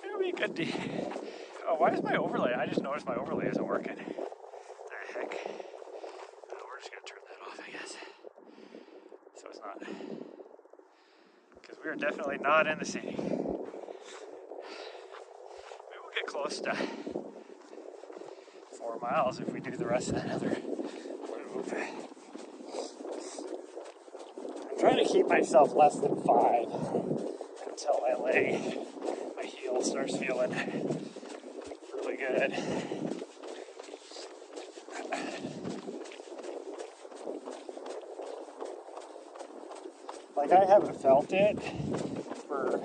It'll be a good day. Oh, why is my overlay? I just noticed my overlay isn't working. What the heck? Oh, we're just gonna turn that off, I guess. So it's not, because we are definitely not in the city. Maybe we'll get close to 4 miles if we do the rest of that other loop. I'm trying to keep myself less than 5 until my heel starts feeling really good. Like, I haven't felt it for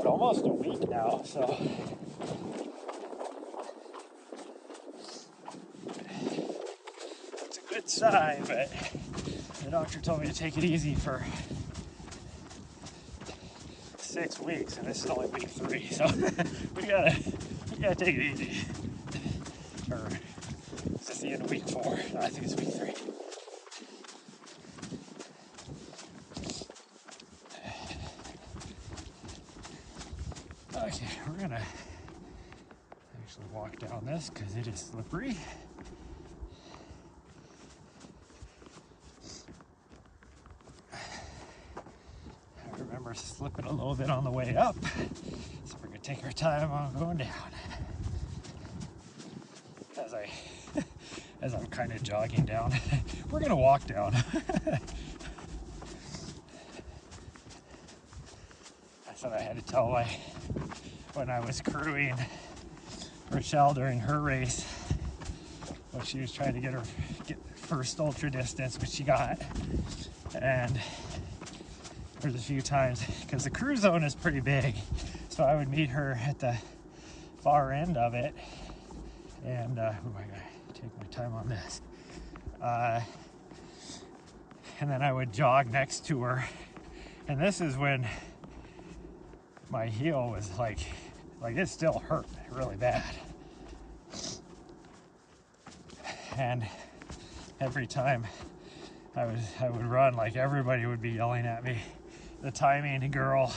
almost a week now, so it's a good sign, but the doctor told me to take it easy for 6 weeks, and this is only week 3, so we gotta take it easy. Or is this the end of week 4? No, I think it's week 3. Okay, we're gonna actually walk down this because it is slippery. slipping a little bit on the way up, so we're gonna take our time on going down. As I'm kind of jogging down, we're gonna walk down. I thought I had to tell when I was crewing Rochelle during her race, when she was trying to get first ultra distance, which she got, and there's a few times because the crew zone is pretty big, so I would meet her at the far end of it, and I gotta take my time on this, and then I would jog next to her, and this is when my heel was like it still hurt really bad, and every time I would run, like everybody would be yelling at me. The timing girl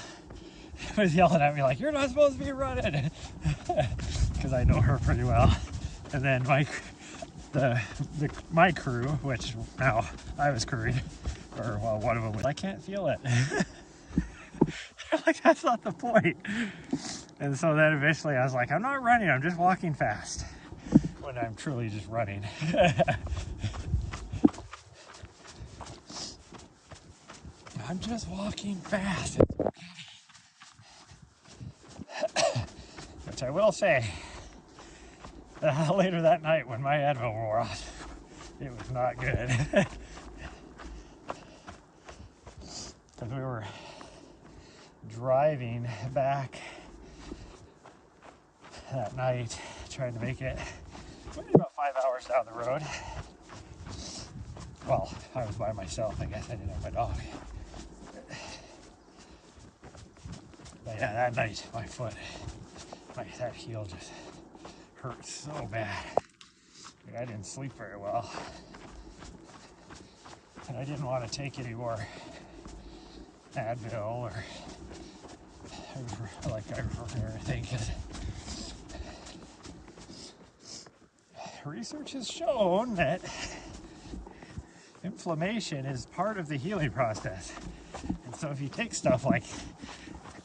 was yelling at me like, "You're not supposed to be running," because I know her pretty well. And then my crew, which now I was crewing, or well, one of them was, "I can't feel it." They're like, "That's not the point." And so then eventually I was like, "I'm not running, I'm just walking fast," when I'm truly just running. I'm just walking fast. It's okay. Which I will say, later that night when my Advil wore off, it was not good. Because we were driving back that night, trying to make it about 5 hours down the road. Well, I was by myself, I guess I didn't have my dog. But yeah, that night, my foot, that heel just hurt so bad. I didn't sleep very well. And I didn't want to take any more Advil or ibuprofen or anything, because research has shown that inflammation is part of the healing process. And so if you take stuff like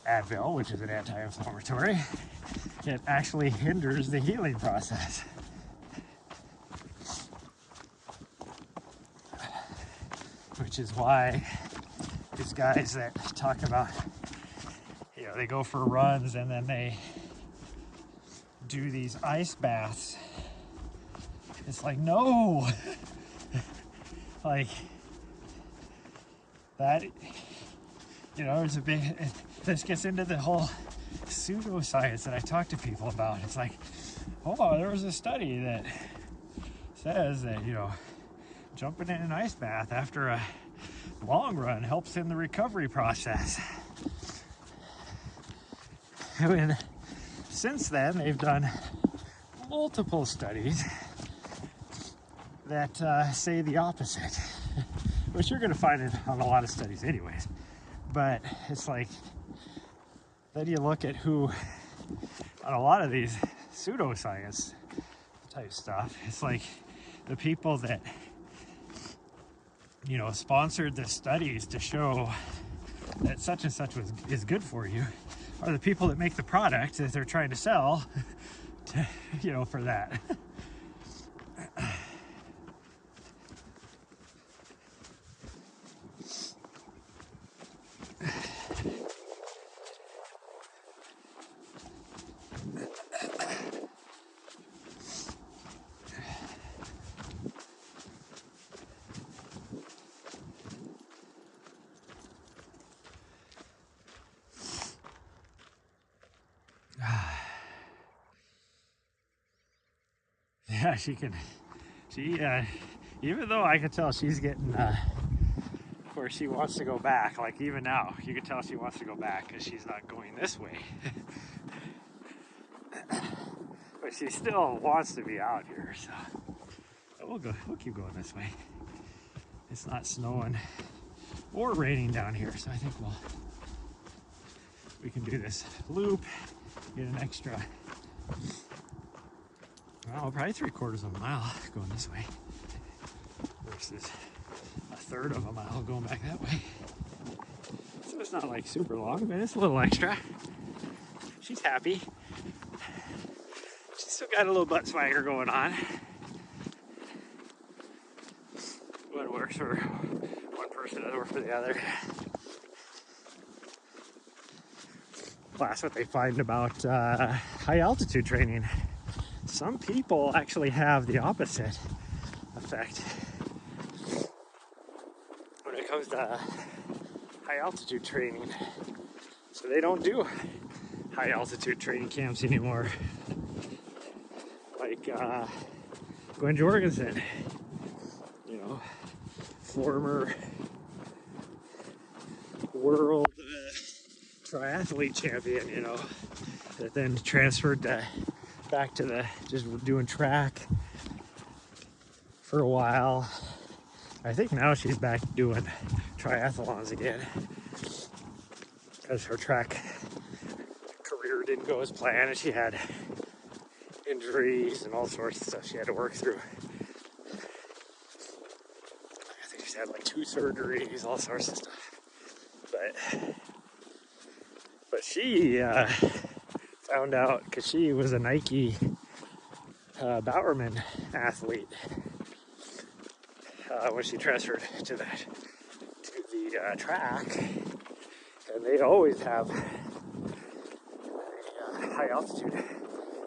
Advil, which is an anti-inflammatory, it actually hinders the healing process. Which is why these guys that talk about, they go for runs and then they do these ice baths. It's like, no. Like that, there's a big, this gets into the whole pseudoscience that I talk to people about. It's like, oh, there was a study that says that, jumping in an ice bath after a long run helps in the recovery process. And since then, they've done multiple studies that say the opposite, which you're going to find on a lot of studies anyways. But it's like, then you look at who, on a lot of these pseudoscience type stuff, it's like the people that, sponsored the studies to show that such and such is good for you are the people that make the product that they're trying to sell to, for that. Yeah, even though I could tell she's getting where she wants to go back, like even now, you can tell she wants to go back because she's not going this way. But she still wants to be out here, so we'll keep going this way. It's not snowing or raining down here, so I think we can do this loop, get an extra, well, probably 3/4 of a mile going this way versus 1/3 of a mile going back that way. So it's not like super long, but it's a little extra. She's happy. She's still got a little butt swagger going on. What works for one person doesn't work for the other. Well, that's what they find about high altitude training. Some people actually have the opposite effect when it comes to high altitude training. So they don't do high altitude training camps anymore. Like Gwen Jorgensen, you know, former world triathlete champion, you know, that then transferred back to just doing track for a while. I think now she's back doing triathlons again because her track career didn't go as planned and she had injuries and all sorts of stuff she had to work through. I think she's had like 2 surgeries, all sorts of stuff. But she found out because she was a Nike Bowerman athlete when she transferred to the track, and they always have a high altitude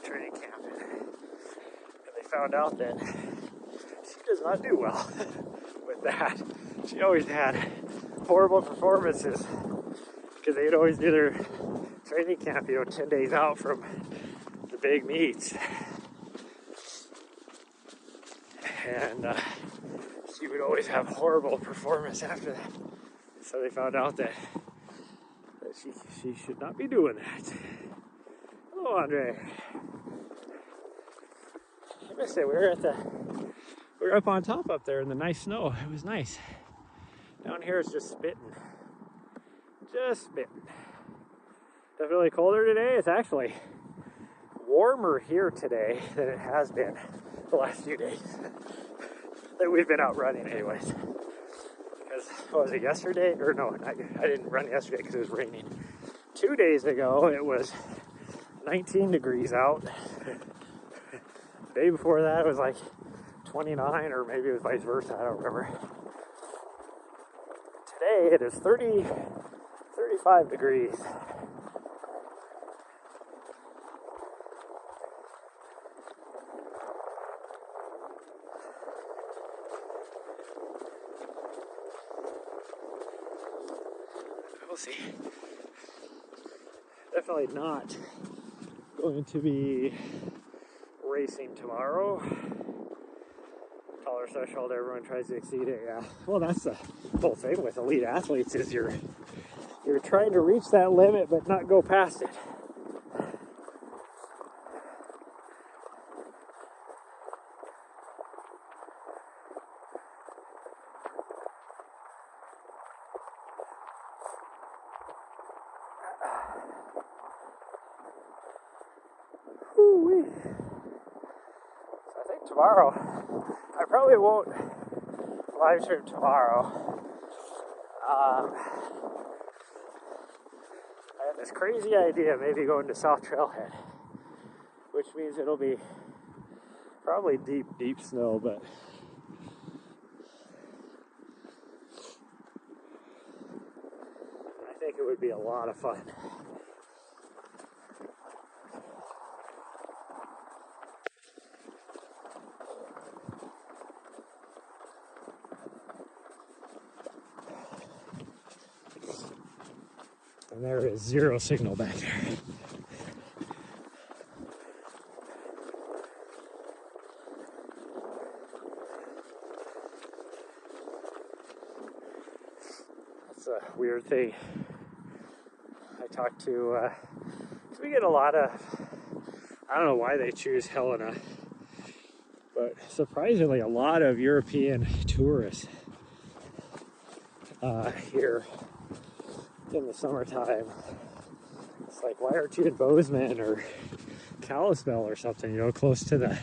training camp, and they found out that she does not do well with that. She always had horrible performances because they'd always do their training camp, 10 days out from the big meets. And she would always have horrible performance after that. So they found out that she should not be doing that. Hello, Andre. I missed it. We were up on top up there in the nice snow. It was nice. Down here it's just spitting. Just spitting. Definitely colder today. It's actually warmer here today than it has been the last few days that we've been out running anyways. Because, what was it, yesterday? Or no, I didn't run yesterday because it was raining. 2 days ago it was 19 degrees out. The day before that it was like 29, or maybe it was vice versa, I don't remember. Today it is 35 degrees. We'll see. Definitely not going to be racing tomorrow. Taller threshold, everyone tries to exceed it. Yeah. Well, that's the whole thing with elite athletes is you're trying to reach that limit but not go past it. Woo-wee. So I think tomorrow, I probably won't live stream tomorrow. I have this crazy idea of maybe going to South Trailhead, which means it'll be probably deep snow, but I think it would be a lot of fun. And there is zero signal back there. That's a weird thing. I talked to, so we get a lot of, I don't know why they choose Helena, but surprisingly a lot of European tourists here in the summertime. It's like, why aren't you in Bozeman or Kalispell or something, close to the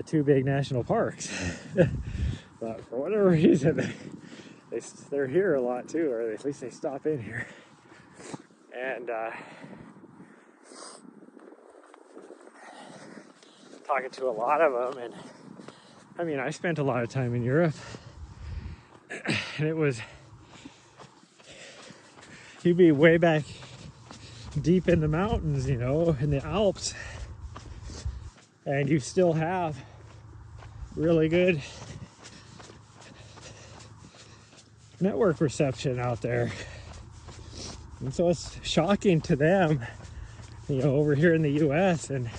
2 big national parks? But for whatever reason, they're here a lot too, or at least they stop in here. And talking to a lot of them, and I mean, I spent a lot of time in Europe, and it was, you'd be way back deep in the mountains, you know, in the Alps, and you still have really good network reception out there. And so it's shocking to them, you know, over here in the US, and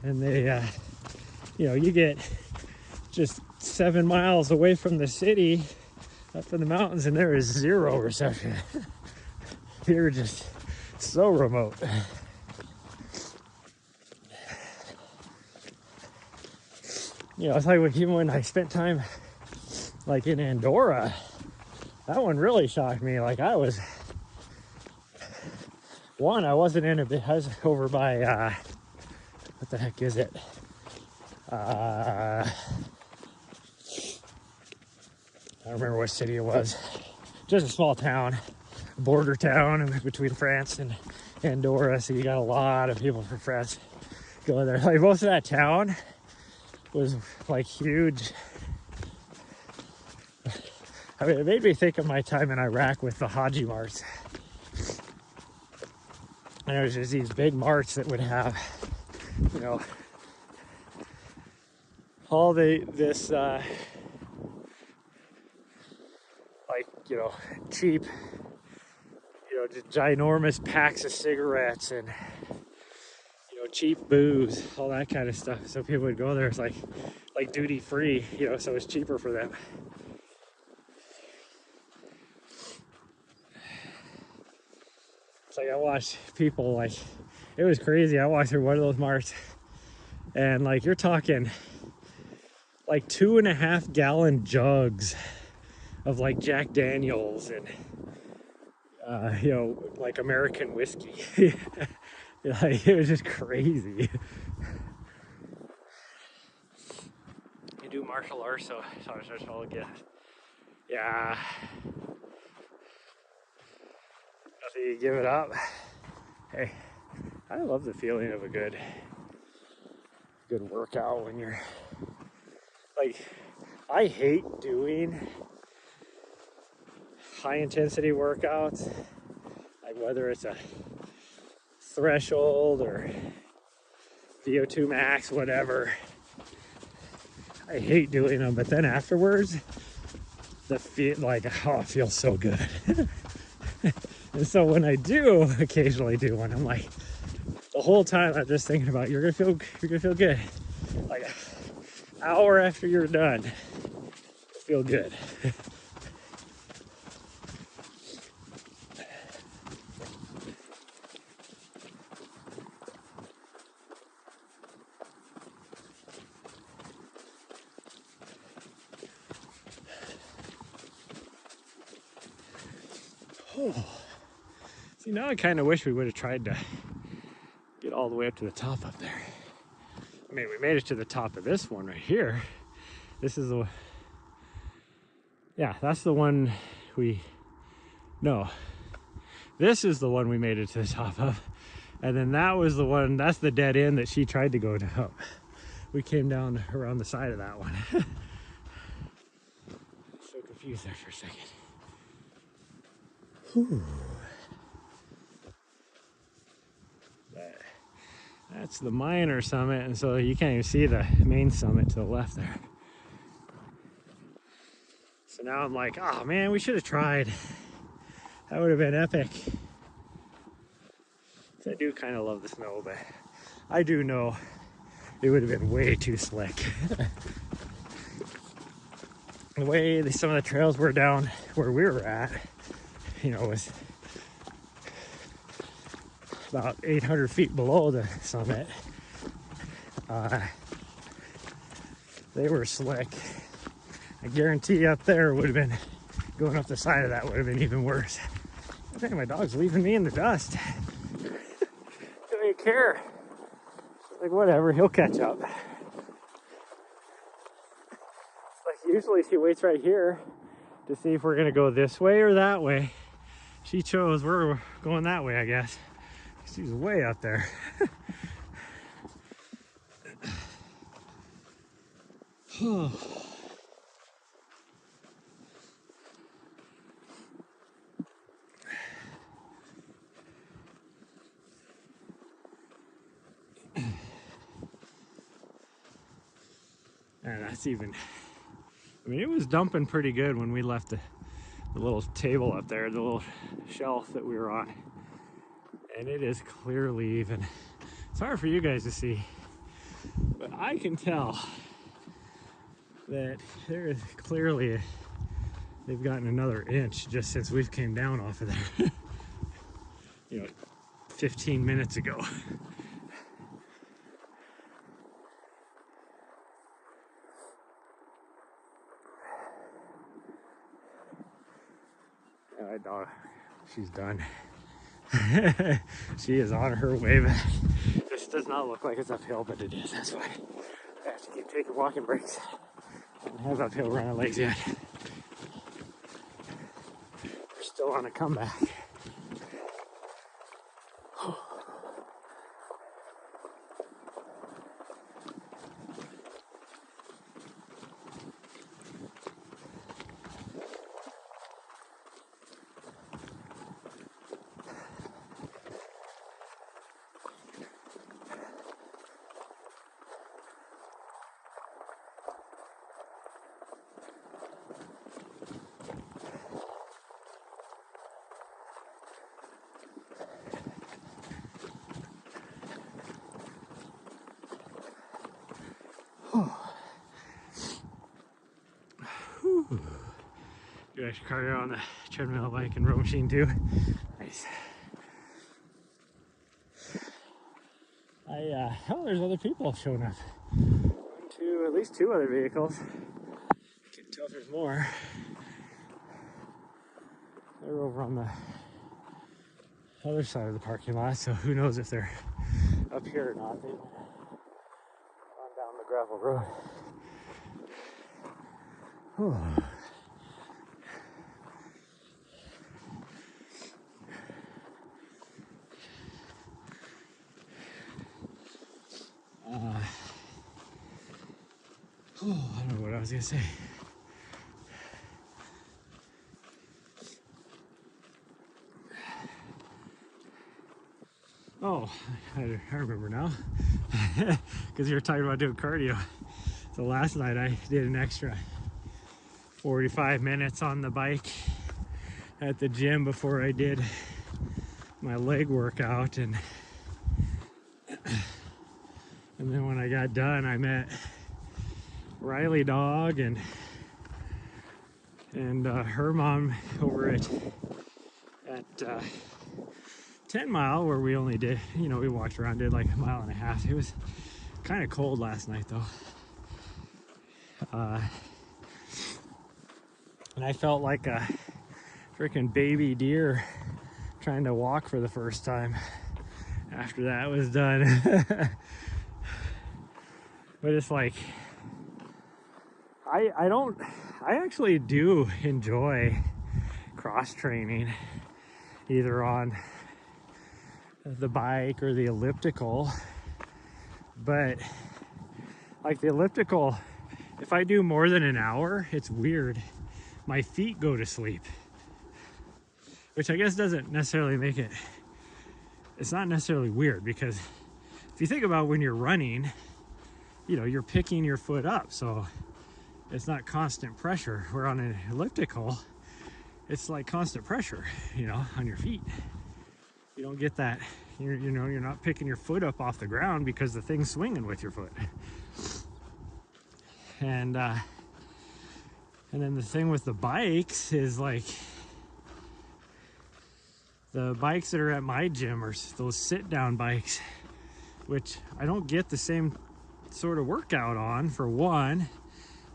they you know, you get just 7 miles away from the city up in the mountains and there is zero reception. You're just so remote. You know, it's like even when I spent time like in Andorra, that one really shocked me. Like I wasn't in I was over by what the heck is it? I don't remember what city it was. Just a small town, border town between France and Andorra. So you got a lot of people from France going there. Like most of that town was like huge. I mean, it made me think of my time in Iraq with the Haji marts. And it was just these big marts that would have, you know, all this like, you know, cheap, you know, just ginormous packs of cigarettes and, you know, cheap booze, all that kind of stuff. So people would go there. It's like duty free, you know, so it's cheaper for them. It's like I watched people, like, it was crazy. I walked through one of those marts and like you're talking like 2.5 gallon jugs of like Jack Daniels and you know, like American whiskey. Like it was just crazy. You do martial arts, so I'll get, yeah. After you give it up, hey, I love the feeling of a good workout when you're like, I hate doing high intensity workouts, like whether it's a threshold or VO2 max, whatever. I hate doing them, but then afterwards, it feels so good. And so when I do occasionally do one, I'm like, the whole time I'm just thinking about, you're gonna feel good. Like an hour after you're done, you'll feel good. Oh. See, now I kind of wish we would have tried to get all the way up to the top up there. I mean, we made it to the top of this one right here. This is the, yeah, that's the one this is the one we made it to the top of. And then that was the one, that's the dead end that she tried to go down. We came down around the side of that one. So confused there for a second. Whew. That's the minor summit, and so you can't even see the main summit to the left there. So now I'm like, oh man, we should have tried. That would have been epic. I do kind of love the snow, but I do know it would have been way too slick. The way some of the trails were down where we were at, you know, was about 800 feet below the summit. They were slick. I guarantee up there would have been, going up the side of that would have been even worse. I think my dog's leaving me in the dust. Don't even care. Like, whatever, he'll catch up. Like, usually he waits right here to see if we're gonna go this way or that way. She chose we're going that way, I guess. She's way up there. And that's even, I mean, it was dumping pretty good when we left the little table up there, the little shelf that we were on. And it is clearly even. It's hard for you guys to see, but I can tell that there is clearly, they've gotten another inch just since we've came down off of there. 15 minutes ago. My dog, she's done. She is on her way back. This does not look like it's uphill, but it is. That's why I have to keep taking walking breaks. I don't have uphill running legs yet. We're still on a comeback. You actually carry on the treadmill, bike, and row machine too. Nice. Oh, there's other people showing up. At least two other vehicles. I can't tell if there's more. They're over on the other side of the parking lot, so who knows if they're up here or not. They've gone down the gravel road. Oh. I don't know what I was gonna say. Oh, I remember now. Because you were talking about doing cardio. So last night I did an extra 45 minutes on the bike at the gym before I did my leg workout, and then when I got done, I met Riley Dog and her mom over at 10 Mile, where we only did, we walked around, did like a mile and a half. It was kind of cold last night though. And I felt like a freaking baby deer trying to walk for the first time after that was done. But it's like, I actually do enjoy cross training, either on the bike or the elliptical. But like the elliptical, if I do more than an hour, it's weird. My feet go to sleep, which I guess doesn't necessarily make it, it's not necessarily weird, because if you think about when you're running, you're picking your foot up, so it's not constant pressure. Where on an elliptical, it's like constant pressure, on your feet. You don't get that, you're not picking your foot up off the ground because the thing's swinging with your foot. And then the thing with the bikes is like, the bikes that are at my gym are those sit-down bikes, which I don't get the same sort of workout on, for one.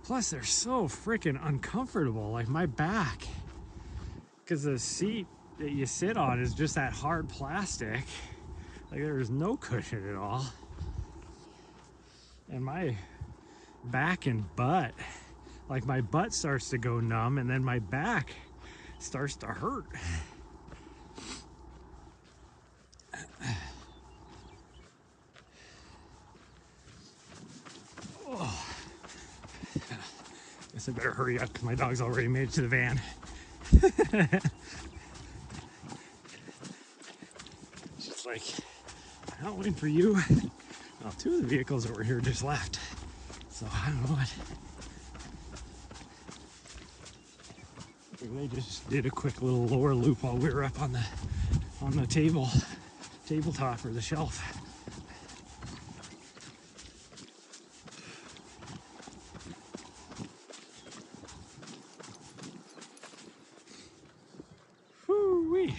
Plus, they're so freaking uncomfortable, like my back, because the seat that you sit on is just that hard plastic. Like, there is no cushion at all. And my back and butt, like my butt starts to go numb and then my back starts to hurt. Oh. Guess I better hurry up because my dog's already made it to the van. She's like, I'm not waiting for you. Well, two of the vehicles that were here just left. So I don't know what. They just did a quick little lower loop while we were up on the tabletop or the shelf. Woo-wee.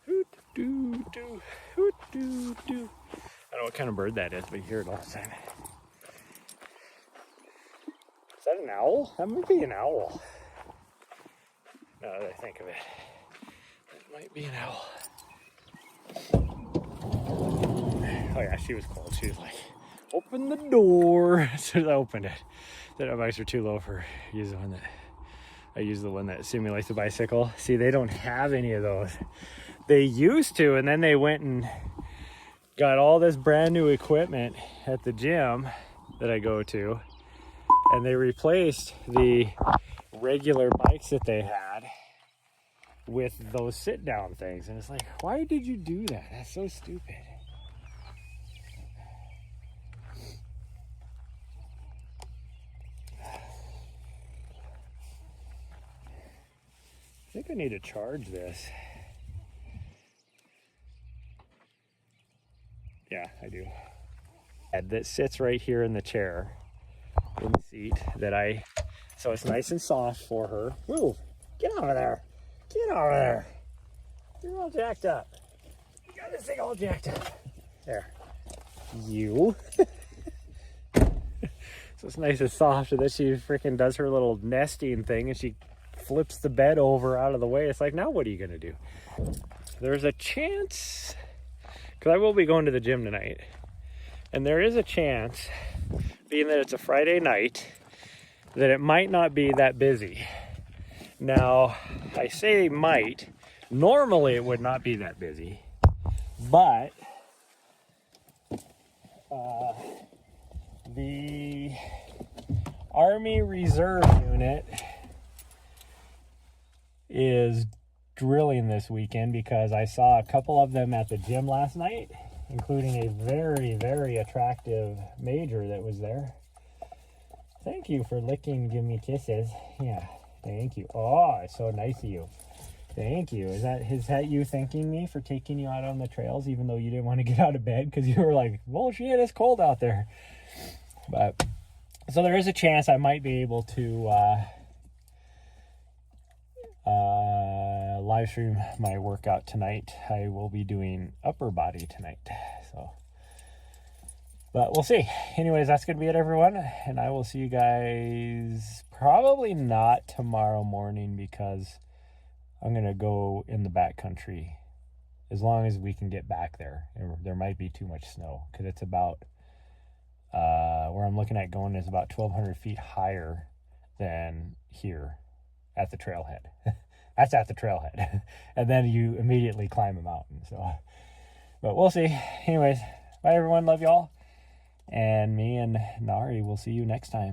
Hoot-doo-doo, hoot-doo-doo. I don't know what kind of bird that is, but you hear it all the time. Is that an owl? That might be an owl. Now that I think of it, it might be an owl. Oh yeah, she was cold. She was like, open the door. As soon as I opened it, the bikes are too low for using one that I use the one that simulates the bicycle. See, they don't have any of those. They used to, and then they went and got all this brand new equipment at the gym that I go to, and they replaced the regular bikes that they had with those sit down things. And it's like, why did you do that? That's so stupid. I think I need to charge this. Yeah, I do. That sits right here in the chair, in the seat so it's nice and soft for her. Move, get over there. Get over there. You're all jacked up. You got this thing all jacked up. There. You. So it's nice and soft, and then she freaking does her little nesting thing, and she flips the bed over out of the way. It's like, now what are you gonna do? There's a chance, because I will be going to the gym tonight, and there is a chance, being that it's a Friday night, that it might not be that busy. Now, I say might. Normally it would not be that busy, but the Army Reserve unit is drilling this weekend, because I saw a couple of them at the gym last night, including a very, very attractive major that was there. Thank you for licking, give me kisses. Yeah, thank you. Oh, it's so nice of you. Thank you. Is that you thanking me for taking you out on the trails, even though you didn't want to get out of bed because you were like, well, shit, it's cold out there. But so there is a chance I might be able to live stream my workout tonight. I will be doing upper body tonight, so, but we'll see. Anyways, that's gonna be it, everyone, and I will see you guys probably not tomorrow morning, because I'm gonna go in the backcountry as long as we can get back there. There might be too much snow, because it's about where I'm looking at going is about 1,200 feet higher than here at the trailhead. That's at the trailhead. And then you immediately climb a mountain. So, but we'll see. Anyways, bye everyone. Love y'all. And me and Nahri will see you next time.